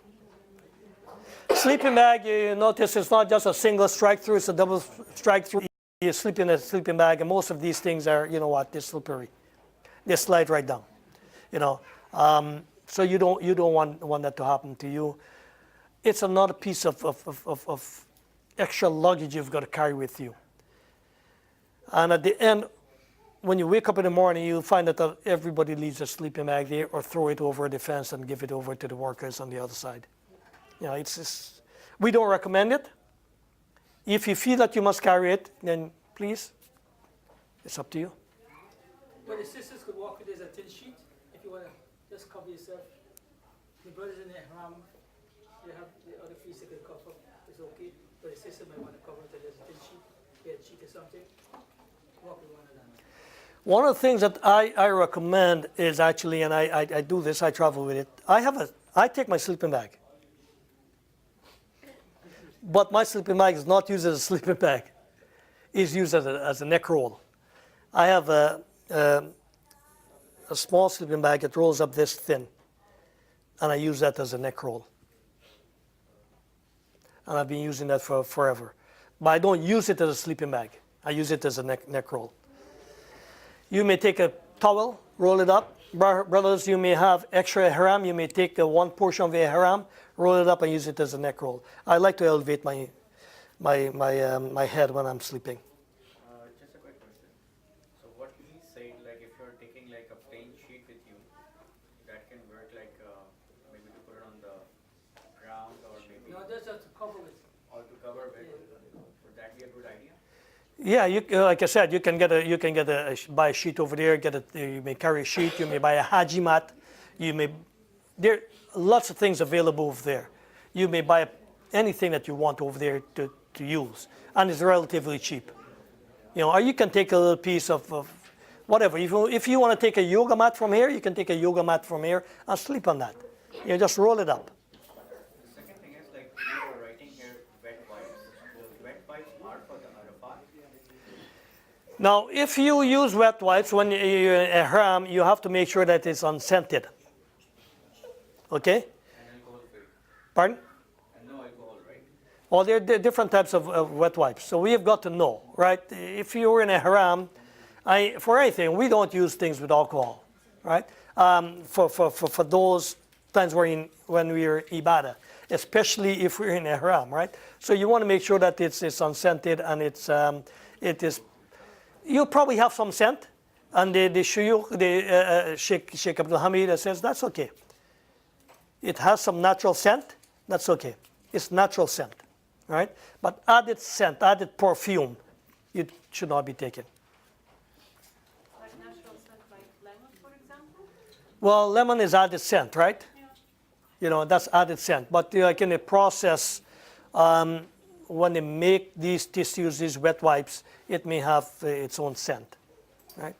Sleeping bag, you notice it's not just a single strike through, it's a double strike through. You sleep in a sleeping bag, and most of these things are, they're slippery. They slide right down, So you don't want that to happen to you. It's another piece of extra luggage you've got to carry with you. And at the end, when you wake up in the morning, you'll find that everybody leaves their sleeping bag there or throw it over the fence and give it over to the workers on the other side. It's just, we don't recommend it. If you feel that you must carry it, then please, it's up to you. But the sisters could walk with a thin sheet if you want to just cover yourself. The brothers in the ihram, they have the other piece they can cover. It's okay. But the sister might want to cover it with a thin sheet, bed sheet or something. Walk with one of them. One of the things that I recommend is actually, and I do this, I travel with it. I take my sleeping bag. But my sleeping bag is not used as a sleeping bag. It's used as a neck roll. I have a small sleeping bag. It rolls up this thin, and I use that as a neck roll. And I've been using that for forever. But I don't use it as a sleeping bag. I use it as a neck roll. You may take a towel, roll it up. Brothers, you may have extra ihram. You may take one portion of the ihram, roll it up, and use it as a neck roll. I like to elevate my head when I'm sleeping. Just a quick question. So what he said, like if you're taking like a plain sheet with you, that can work like maybe to put it on the ground or maybe No, that's just to cover it. or to cover it. Would that be a good idea? Yeah, like I said, you can buy a sheet over there. You may carry a sheet. You may buy a Hajj mat. There are lots of things available over there. You may buy anything that you want over there to use, and it's relatively cheap. Or you can take a little piece of whatever. If you want to take a yoga mat from here, you can take a yoga mat from here and sleep on that. You just roll it up. The second thing is like you were writing here wet wipes. So wet wipes are for the Arafat. Now, if you use wet wipes when you're in ihram, you have to make sure that it's unscented. Okay? And alcohol free. Pardon? And no alcohol, right? Well, there are different types of wet wipes. So we have got to know, right? If you're in ihram, for anything, we don't use things with alcohol, right? For those times when we're ibadah, especially if we're in ihram, right? So you want to make sure that it's unscented and it is. You'll probably have some scent, and the shuyukh, Sheikh Abdul Hamid says that's okay. It has some natural scent, that's okay. It's natural scent, right? But added scent, added perfume, it should not be taken. Like natural scent, like lemon, for example? Well, lemon is added scent, right? Yeah. That's added scent. But like in the process, when they make these tissues, these wet wipes, it may have its own scent, right?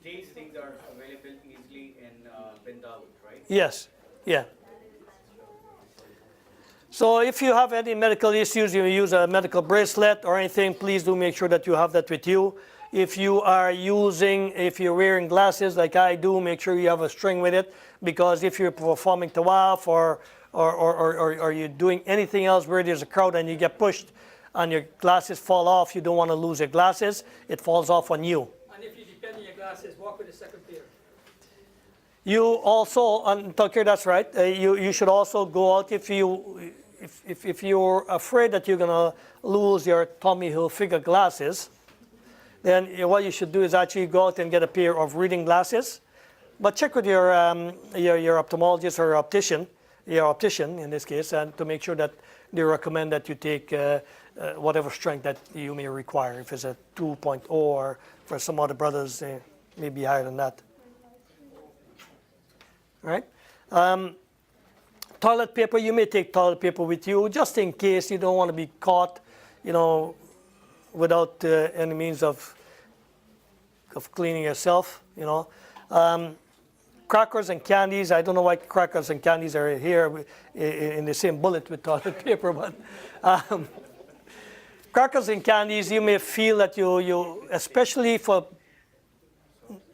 These things are available easily in Bin Dawood, right? Yes, yeah. So if you have any medical issues, you use a medical bracelet or anything, please do make sure that you have that with you. If you're wearing glasses like I do, make sure you have a string with it, because if you're performing tawaf or you're doing anything else where there's a crowd and you get pushed and your glasses fall off, you don't want to lose your glasses, it falls off on you. And if you depend on your glasses, walk with a second pair. You also, and Takir, that's right, you should also go out if you're afraid that you're going to lose your Tommy Hilfiger glasses, then what you should do is actually go out and get a pair of reading glasses. But check with your ophthalmologist or your optician in this case, and to make sure that they recommend that you take whatever strength that you may require. If it's a 2.0, or for some other brothers, they may be higher than that. All right? Toilet paper, you may take toilet paper with you just in case you don't want to be caught, without any means of cleaning yourself, Crackers and candies, I don't know why crackers and candies are here in the same bullet with toilet paper, but crackers and candies, you may feel that you especially for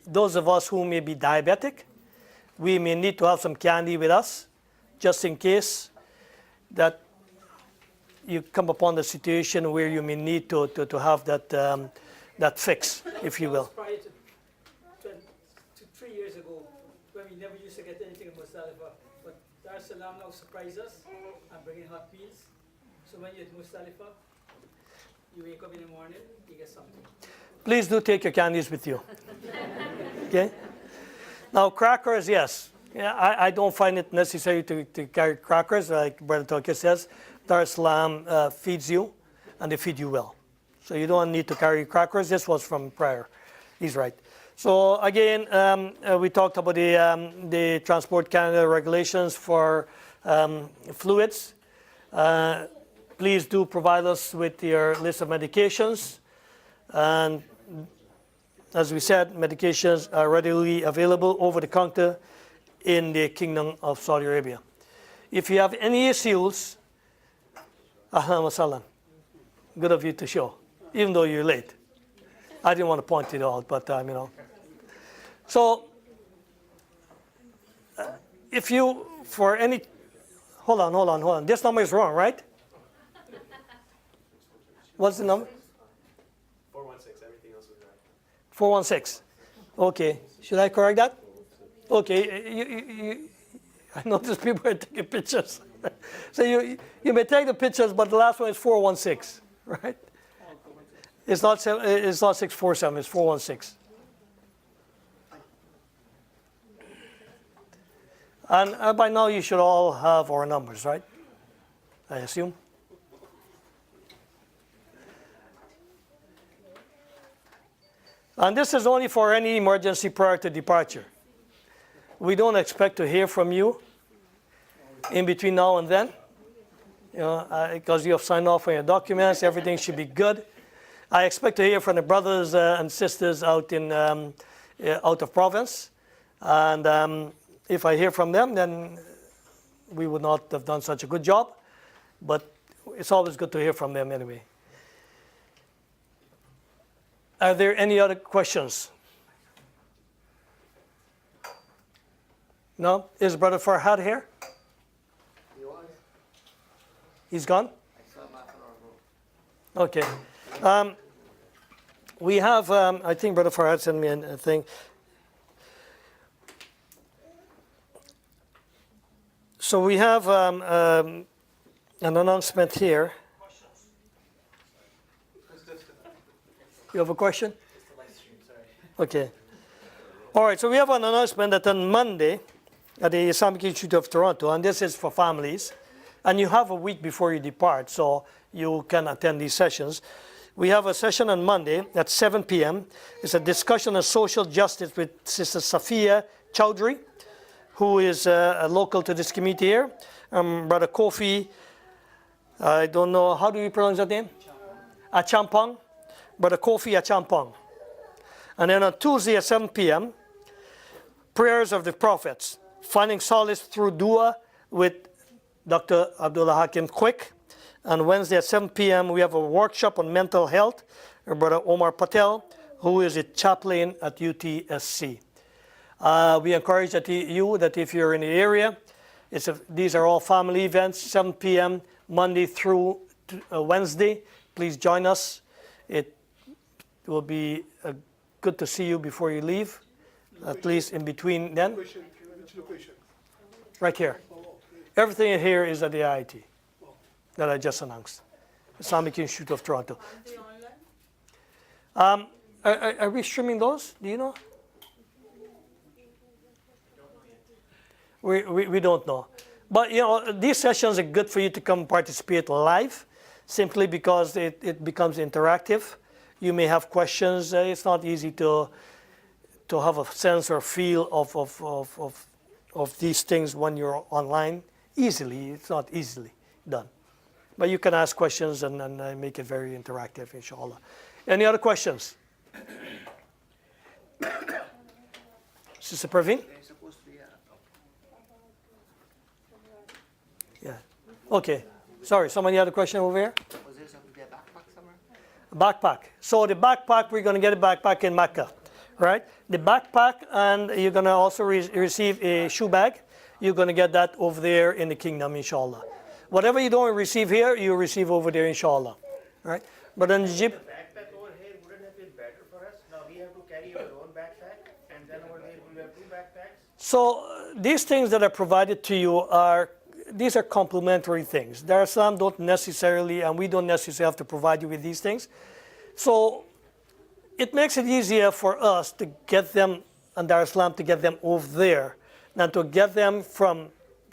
those of us who may be diabetic, we may need to have some candy with us, just in case that you come upon the situation where you may need to have that fix, if you will. Prior to 3 years ago, when we never used to get anything in Muzdalifah, but Dar es Salaam now surprised us and bringing hot meals. So when you're at Muzdalifah, you wake up in the morning, you get something. Please do take your candies with you. Okay? Now, crackers, yes. Yeah, I don't find it necessary to carry crackers, like Brother Tokyo says. Dar es Salaam feeds you, and they feed you well. So you don't need to carry crackers. This was from prior. He's right. So again, we talked about the Transport Canada regulations for fluids. Please do provide us with your list of medications. And as we said, medications are readily available over the counter in the Kingdom of Saudi Arabia. If you have any issues, ahlan wa sahlan. Good of you to show. even though you're late. I didn't want to point it out, but you know. So, if you, for any, hold on. This number is wrong, right? What's the number? 416. Everything else is right. 416. Okay. Should I correct that? Okay. I notice people are taking pictures. So you may take the pictures, but the last one is 416, right? It's not 647. It's 416. And by now you should all have our numbers, right? I assume. And this is only for any emergency prior to departure. We don't expect to hear from you in between now and then, you know, because you have signed off on your documents. Everything should be good. I expect to hear from the brothers and sisters out of province, and if I hear from them, then we would not have done such a good job. But it's always good to hear from them anyway. Are there any other questions? No? Is Brother Farhad here? He was. He's gone? I saw him half an hour ago. Okay. We have, I think Brother Farhad sent me a thing. So we have an announcement here. You have a question? Okay. All right, so we have an announcement that on Monday at the Islamic Institute of Toronto, and this is for families, and you have a week before you depart, so you can attend these sessions. We have a session on Monday at 7 p.m. It's a discussion on social justice with Sister Safia Chowdhury, who is local to this community here. Brother Kofi, I don't know, how do you pronounce that name? Achampong. Brother Kofi Achampong. And then on Tuesday at 7 p.m., Prayers of the Prophets, Finding Solace Through Dua with Dr. Abdullah Hakim Quick. And Wednesday at 7 p.m., we have a workshop on mental health. Brother Omar Patel, who is a chaplain at UTSC. We encourage that if you're in the area, these are all family events, 7 p.m., Monday through Wednesday. Please join us. It will be good to see you before you leave, at least in between then. Which location? Right here. Everything here is at the IIT that I just announced. Islamic Institute of Toronto. Are we streaming those? Do you know? We don't know. But you know, these sessions are good for you to come participate live, simply because it becomes interactive. You may have questions. It's not easy to have a sense or feel of these things when you're online easily. It's not easily done. But you can ask questions and make it very interactive, inshallah. Any other questions? Sister Praveen? Yeah. Okay. Sorry, somebody had a question over here? Was there something there, backpack somewhere? Backpack. So the backpack, we're going to get a backpack in Mecca, right? The backpack, and you're going to also receive a shoe bag. You're going to get that over there in the kingdom, inshallah. Whatever you don't receive here, you receive over there, inshallah. Right? But in Egypt. The backpack over here wouldn't have been better for us. Now we have to carry our own backpack, and then over there we have two backpacks. So these things that are provided to you these are complementary things. There are some don't necessarily, and we don't necessarily have to provide you with these things. So it makes it easier for us to get them, and Dar Islam to get them over there, than to get them from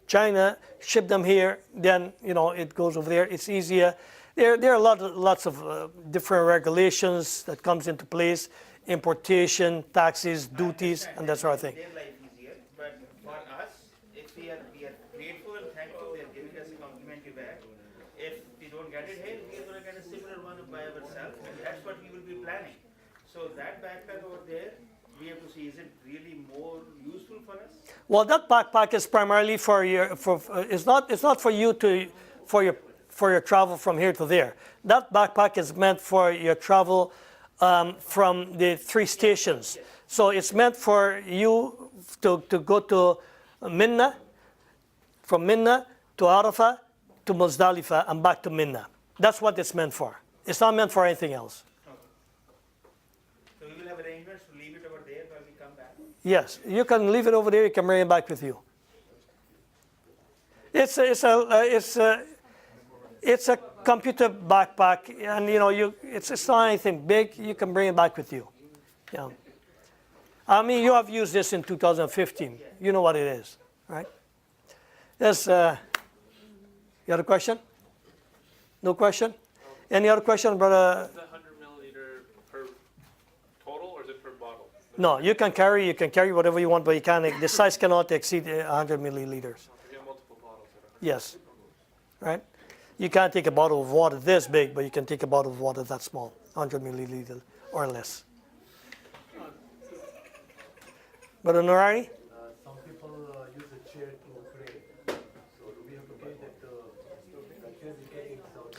China, ship them here, then it goes over there. It's easier. There are lots of different regulations that comes into place, importation, taxes, duties, and that sort of thing. Their life easier, but for us, if we are grateful and thankful, they are giving us a complimentary bag. If we don't get it here, we are going to get a similar one by ourselves, and that's what we will be planning. So that backpack over there, we have to see, is it really more useful for us? Well, that backpack is primarily for your. It's not for you to, for for your travel from here to there. That backpack is meant for your travel from the 3 stations. So it's meant for you to go to Minna, from Minna to Arafah to Muzdalifah and back to Minna. That's what it's meant for. It's not meant for anything else. So we will have arrangements to leave it over there while we come back? Yes, you can leave it over there. You can bring it back with you. It's a computer backpack, and it's not anything big. You can bring it back with you. Yeah. I mean, you have used this in 2015. You know what it is, right? Yes. You had a question? No question? Any other question, brother? Is the 100 milliliter per total, or is it per bottle? No, you can carry whatever you want, but you can't. The size cannot exceed 100 milliliters. We have multiple bottles that are 100. Yes, right. You can't take a bottle of water this big, but you can take a bottle of water that small, 100 milliliters or less. Brother Nurari? Some people use a chair to pray. So do we have to pay that chair we get in Saudi?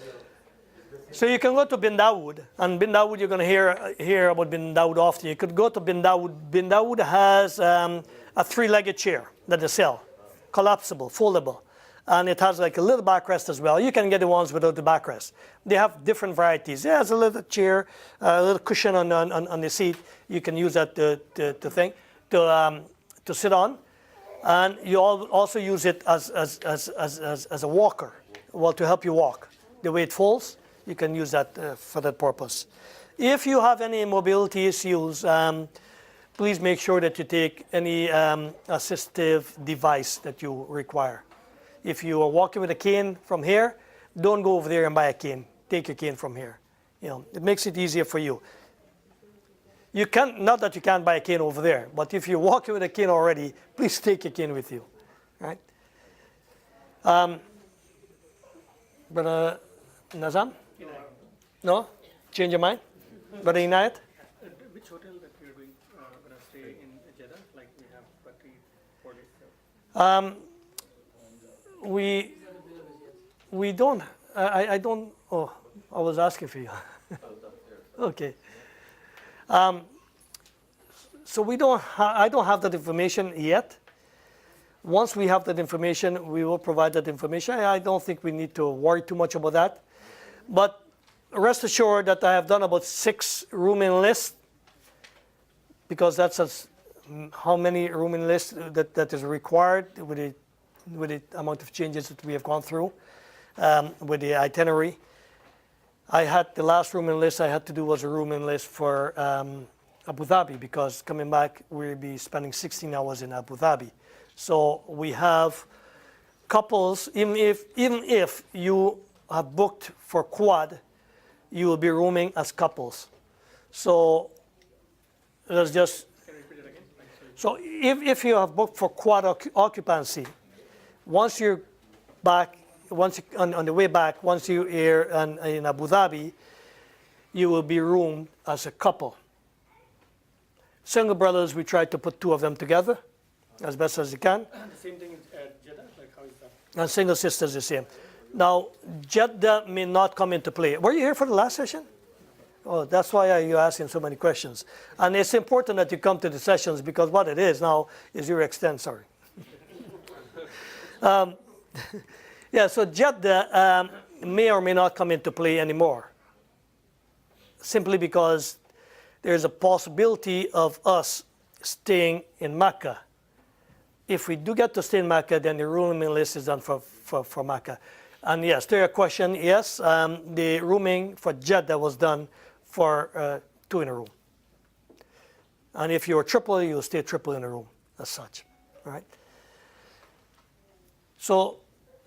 So you can go to Bin Dawood, and Bin Dawood, you're going to hear about Bin Dawood often. You could go to Bin Dawood. Bin Dawood has a 3-legged chair that they sell, collapsible, foldable. And it has like a little backrest as well. You can get the ones without the backrest. They have different varieties. It has a little chair, a little cushion on the seat. You can use that to sit on. And you also use it as a walker, well, to help you walk. The way it folds, you can use that for that purpose. If you have any mobility issues, please make sure that you take any assistive device that you require. If you are walking with a cane from here, don't go over there and buy a cane. Take your cane from here. It makes it easier for you. You can't, not that you can't buy a cane over there, but if you're walking with a cane already, please take your cane with you, right? Brother Nazam? No? Change your mind? Brother Inayat? Which hotel that we're going to stay in Jeddah? Like we have 4 days. We don't. I don't. Oh, I was asking for you. Okay. So we don't. I don't have that information yet. Once we have that information, we will provide that information. I don't think we need to worry too much about that. But rest assured that I have done about 6 rooming lists, because that's how many rooming lists that is required with the amount of changes that we have gone through with the itinerary. I had the last rooming list I had to do was a rooming list for Abu Dhabi, because coming back we'll be spending 16 hours in Abu Dhabi. So we have couples, even if you have booked for quad, you will be rooming as couples. So let's just. Can you repeat it again? So if you have booked for quad occupancy, once you're back, on the way back, once you're here in Abu Dhabi, you will be roomed as a couple. Single brothers, we try to put 2 of them together as best as you can. The same thing at Jeddah? Like how is that? And single sisters the same. Now, Jeddah may not come into play. Were you here for the last session? Oh, that's why you're asking so many questions. And it's important that you come to the sessions, because what it is now is your extensor. Yeah, so Jeddah may or may not come into play anymore, simply because there's a possibility of us staying in Mecca. If we do get to stay in Mecca, then the rooming list is done for Mecca. And yes, to your question, yes, the rooming for Jeddah was done for 2 in a room. And if you're triple, you'll stay triple in a room as such, right? So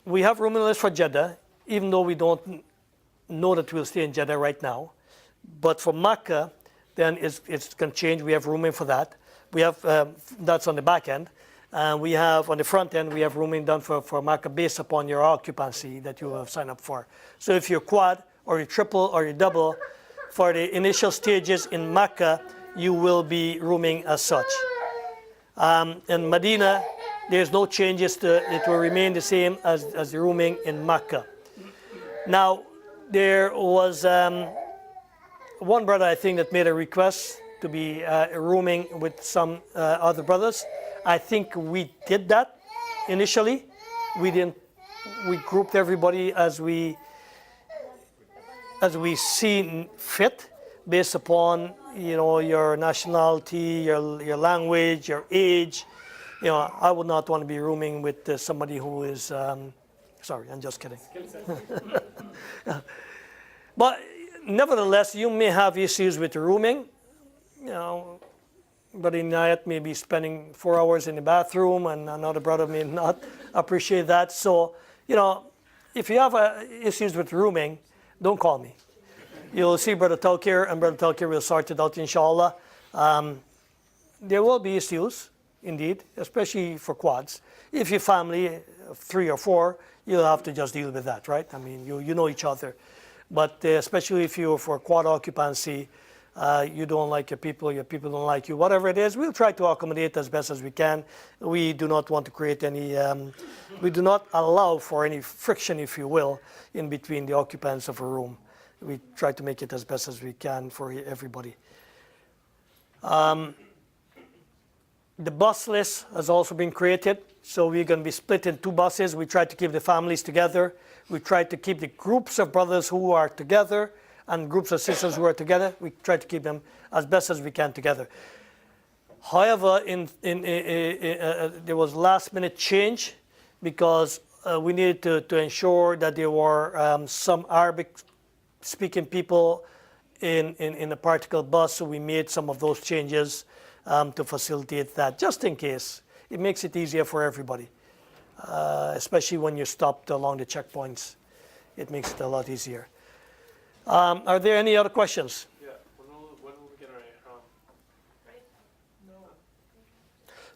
we have rooming list for Jeddah, even though we don't know that we'll stay in Jeddah right now. But for Mecca, then it's going to change. We have rooming for that. We have, that's on the back end. We have, on the front end, we have rooming done for Mecca based upon your occupancy that you have signed up for. So if you're quad, or you're triple, or you're double, for the initial stages in Mecca, you will be rooming as such. In Medina, there's no changes to it. Will remain the same as the rooming in Mecca. Now, there was one brother, I think, that made a request to be rooming with some other brothers. I think we did that initially. We grouped everybody as we see fit, based upon your nationality, your language, your age. I would not want to be rooming with somebody who is. Sorry, I'm just kidding. But nevertheless, you may have issues with rooming. Brother Inayat may be spending 4 hours in the bathroom, and another brother may not appreciate that. So, if you have issues with rooming, don't call me. You'll see Brother Tawkir, and Brother Tawkir will sort it out, inshallah. There will be issues, indeed, especially for quads. If your family, 3 or 4, you'll have to just deal with that, right? I mean, you know each other. But especially if you're for quad occupancy, you don't like your people don't like you, whatever it is, we'll try to accommodate as best as we can. We do not want to create any, we do not allow for any friction, if you will, in between the occupants of a room. We try to make it as best as we can for everybody. The bus list has also been created, so we're going to be split in 2 buses. We try to keep the families together. We try to keep the groups of brothers who are together and groups of sisters who are together. We try to keep them as best as we can together. However, there was last-minute change because we needed to ensure that there were some Arabic-speaking people in a particular bus, so we made some of those changes to facilitate that, just in case. It makes it easier for everybody, especially when you're stopped along the checkpoints. It makes it a lot easier. Are there any other questions? Yeah. When will we get our ihram?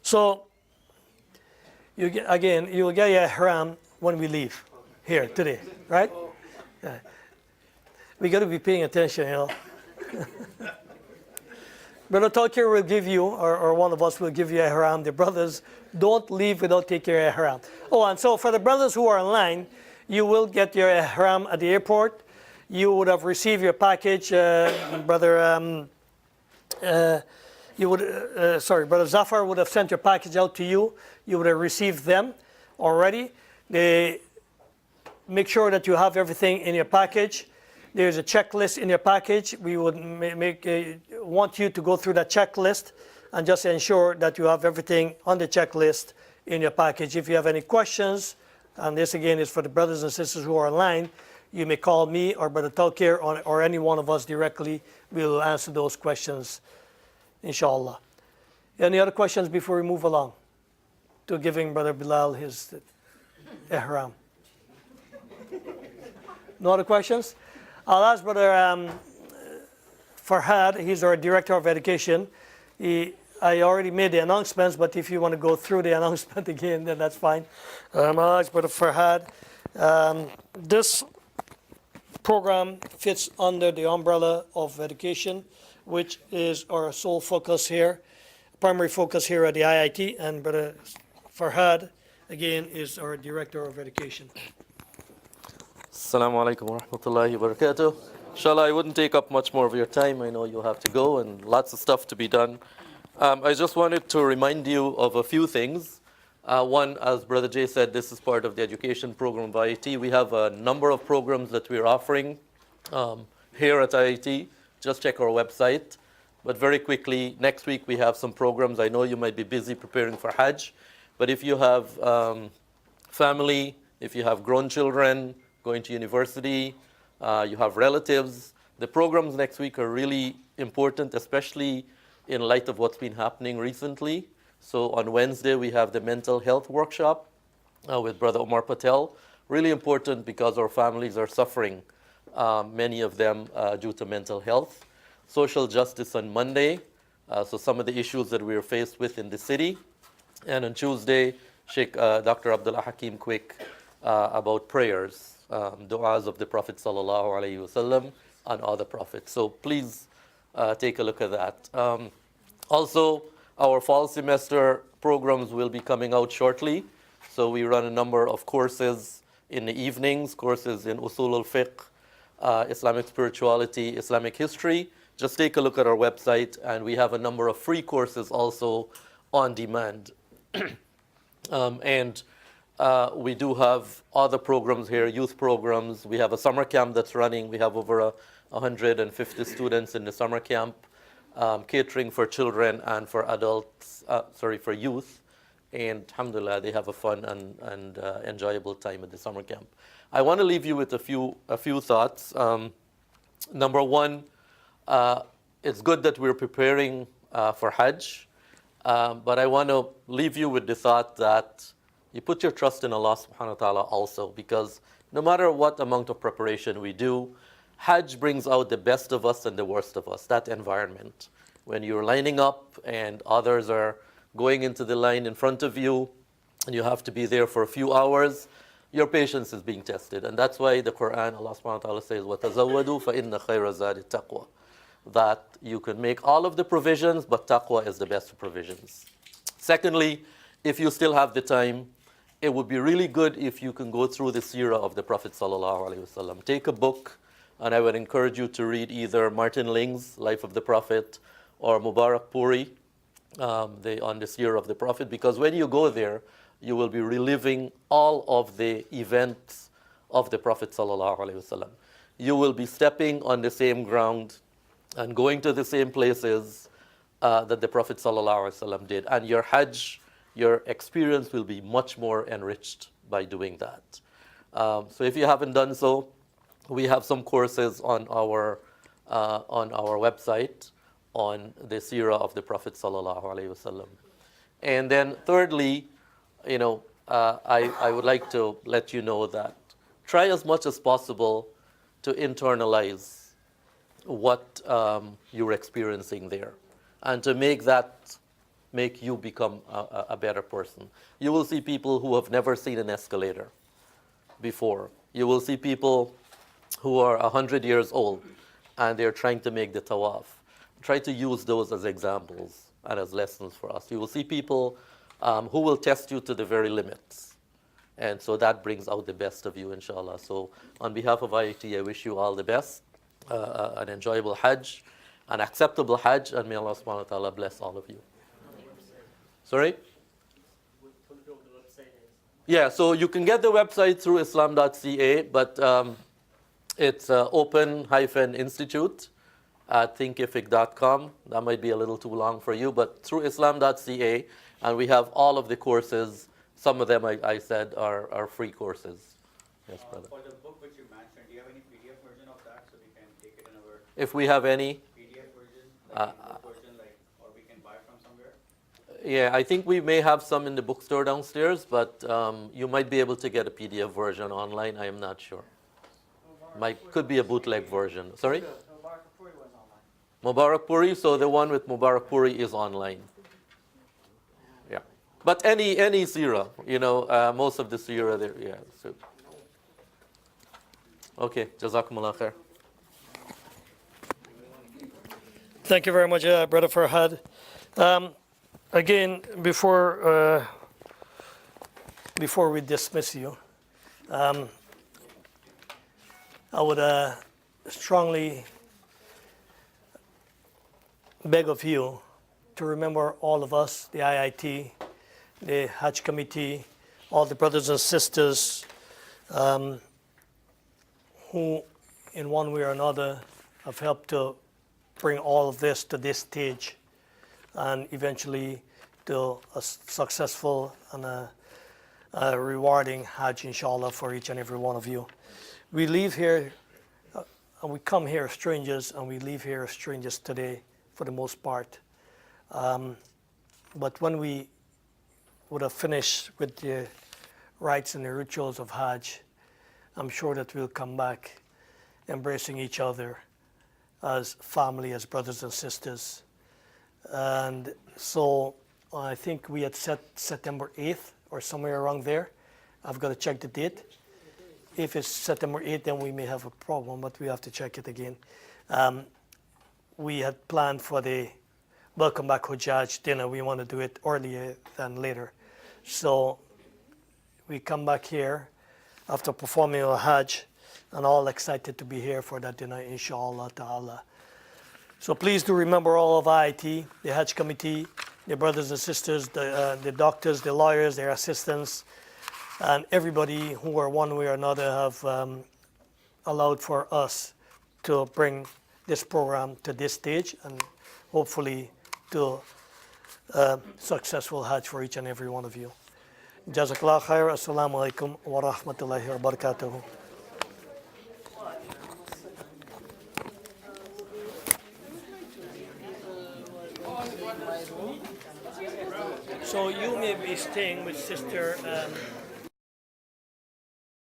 So, you will get your ihram when we leave here today, right? Yeah. We got to be paying attention, Brother Tawkir will give you, or one of us will give you ihram. The brothers, don't leave without taking your ihram. Oh, and so for the brothers who are online, you will get your ihram at the airport. You would have received your package, Brother Zafar would have sent your package out to you. You would have received them already. They make sure that you have everything in your package. There's a checklist in your package. We would want you to go through that checklist and just ensure that you have everything on the checklist in your package. If you have any questions, and this again is for the brothers and sisters who are online, you may call me or Brother Tawkir or any one of us directly. We will answer those questions, inshallah. Any other questions before we move along to giving Brother Bilal his ihram? No other questions? I'll ask Brother Farhad, he's our Director of Education. I already made the announcements, but if you want to go through the announcement again, then that's fine. I'll ask Brother Farhad. This program fits under the umbrella of education, which is our sole focus here, primary focus here at the IIT, and Brother Farhad, again, is our Director of Education. Assalamu alaikum wa rahmatullahi wa barakatuh. Inshallah, I wouldn't take up much more of your time. I know you'll have to go and lots of stuff to be done. I just wanted to remind you of a few things. One, as Brother Jay said, this is part of the education program of IIT. We have a number of programs that we're offering here at IIT. Just check our website. But very quickly, next week we have some programs. I know you might be busy preparing for Hajj, but if you have family, if you have grown children, going to university, you have relatives, the programs next week are really important, especially in light of what's been happening recently. So on Wednesday, we have the mental health workshop with Brother Omar Patel. Really important because our families are suffering, many of them due to mental health. Social justice on Monday, so some of the issues that we are faced with in the city. And on Tuesday, Dr. Abdullah Hakim Quick about prayers, du'as of the Prophet sallallahu alaihi wasallam and other prophets. So please take a look at that. Also, our fall semester programs will be coming out shortly. So we run a number of courses in the evenings, courses in Usul al-Fiqh, Islamic spirituality, Islamic history. Just take a look at our website, and we have a number of free courses also on demand. And we do have other programs here, youth programs. We have a summer camp that's running. We have over 150 students in the summer camp, catering for children and for adults, for youth. And alhamdulillah, they have a fun and enjoyable time at the summer camp. I want to leave you with a few thoughts. Number one, it's good that we're preparing for Hajj, but I want to leave you with the thought that you put your trust in Allah subhanahu wa ta'ala also, because no matter what amount of preparation we do, Hajj brings out the best of us and the worst of us, that environment. When you're lining up and others are going into the line in front of you, and you have to be there for a few hours, your patience is being tested. And that's why the Quran, Allah subhanahu wa ta'ala says, وَتَزَوَّدُوا فَإِنَّ خَيْرَ الزَّادِ التَّقْوَى. That you can make all of the provisions, but taqwa is the best of provisions. Secondly, if you still have the time, it would be really good if you can go through the seerah of the Prophet sallallahu alaihi wasallam. Take a book, and I would encourage you to read either Martin Ling's Life of the Prophet or Mubarak Puri on the seerah of the Prophet, because when you go there, you will be reliving all of the events of the Prophet sallallahu alaihi wasallam. You will be stepping on the same ground and going to the same places that the Prophet sallallahu alaihi wasallam did, and your Hajj, your experience will be much more enriched by doing that. So if you haven't done so, we have some courses on our website on the seerah of the Prophet sallallahu alaihi wasallam. And then thirdly, I would like to let you know that try as much as possible to internalize what you're experiencing there, and to make you become a better person. You will see people who have never seen an escalator before. You will see people who are 100 years old and they're trying to make the tawaf. Try to use those as examples and as lessons for us. You will see people who will test you to the very limits. And so that brings out the best of you, inshallah. So on behalf of IIT, I wish you all the best, an enjoyable Hajj, an acceptable Hajj, and may Allah subhanahu wa ta'ala bless all of you. Sorry? Yeah, so you can get the website through islam.ca, but it's open-institute at thinkific.com. That might be a little too long for you, but through islam.ca, and we have all of the courses. Some of them, I said, are free courses. Yes, brother. For the book which you mentioned, do you have any PDF version of that so we can take it in our... If we have any? PDF version, book version, or we can buy from somewhere? Yeah, I think we may have some in the bookstore downstairs, but you might be able to get a PDF version online. I am not sure. Could be a bootleg version. Sorry? Mubarak Puri, so the one with Mubarak Puri is online. Yeah. But any seerah, most of the seerah there, yeah. So. Okay, Jazakumullah khair. Thank you very much, Brother Farhad. Again, before we dismiss you, I would strongly beg of you to remember all of us, the IIT, the Hajj Committee, all the brothers and sisters who, in one way or another, have helped to bring all of this to this stage, and eventually to a successful and a rewarding Hajj, inshallah, for each and every one of you. We leave here, and we come here strangers, and we leave here strangers today, for the most part. But when we would have finished with the rites and the rituals of Hajj, I'm sure that we'll come back embracing each other as family, as brothers and sisters. And so I think we had set September 8th or somewhere around there. I've got to check the date. If it's September 8th, then we may have a problem, but we have to check it again. We had planned for the Welcome Back Hajj dinner. We want to do it earlier than later. So we come back here after performing our Hajj, and all excited to be here for that dinner, inshallah ta'ala. So please do remember all of IIT, the Hajj committee, the brothers and sisters, the doctors, the lawyers, their assistants, and everybody who are one way or another have allowed for us to bring this program to this stage, and hopefully to successful Hajj for each and every one of you. Jazakallah khair. Assalamu alaikum wa rahmatullahi wa barakatuhu. So you may be staying with Sister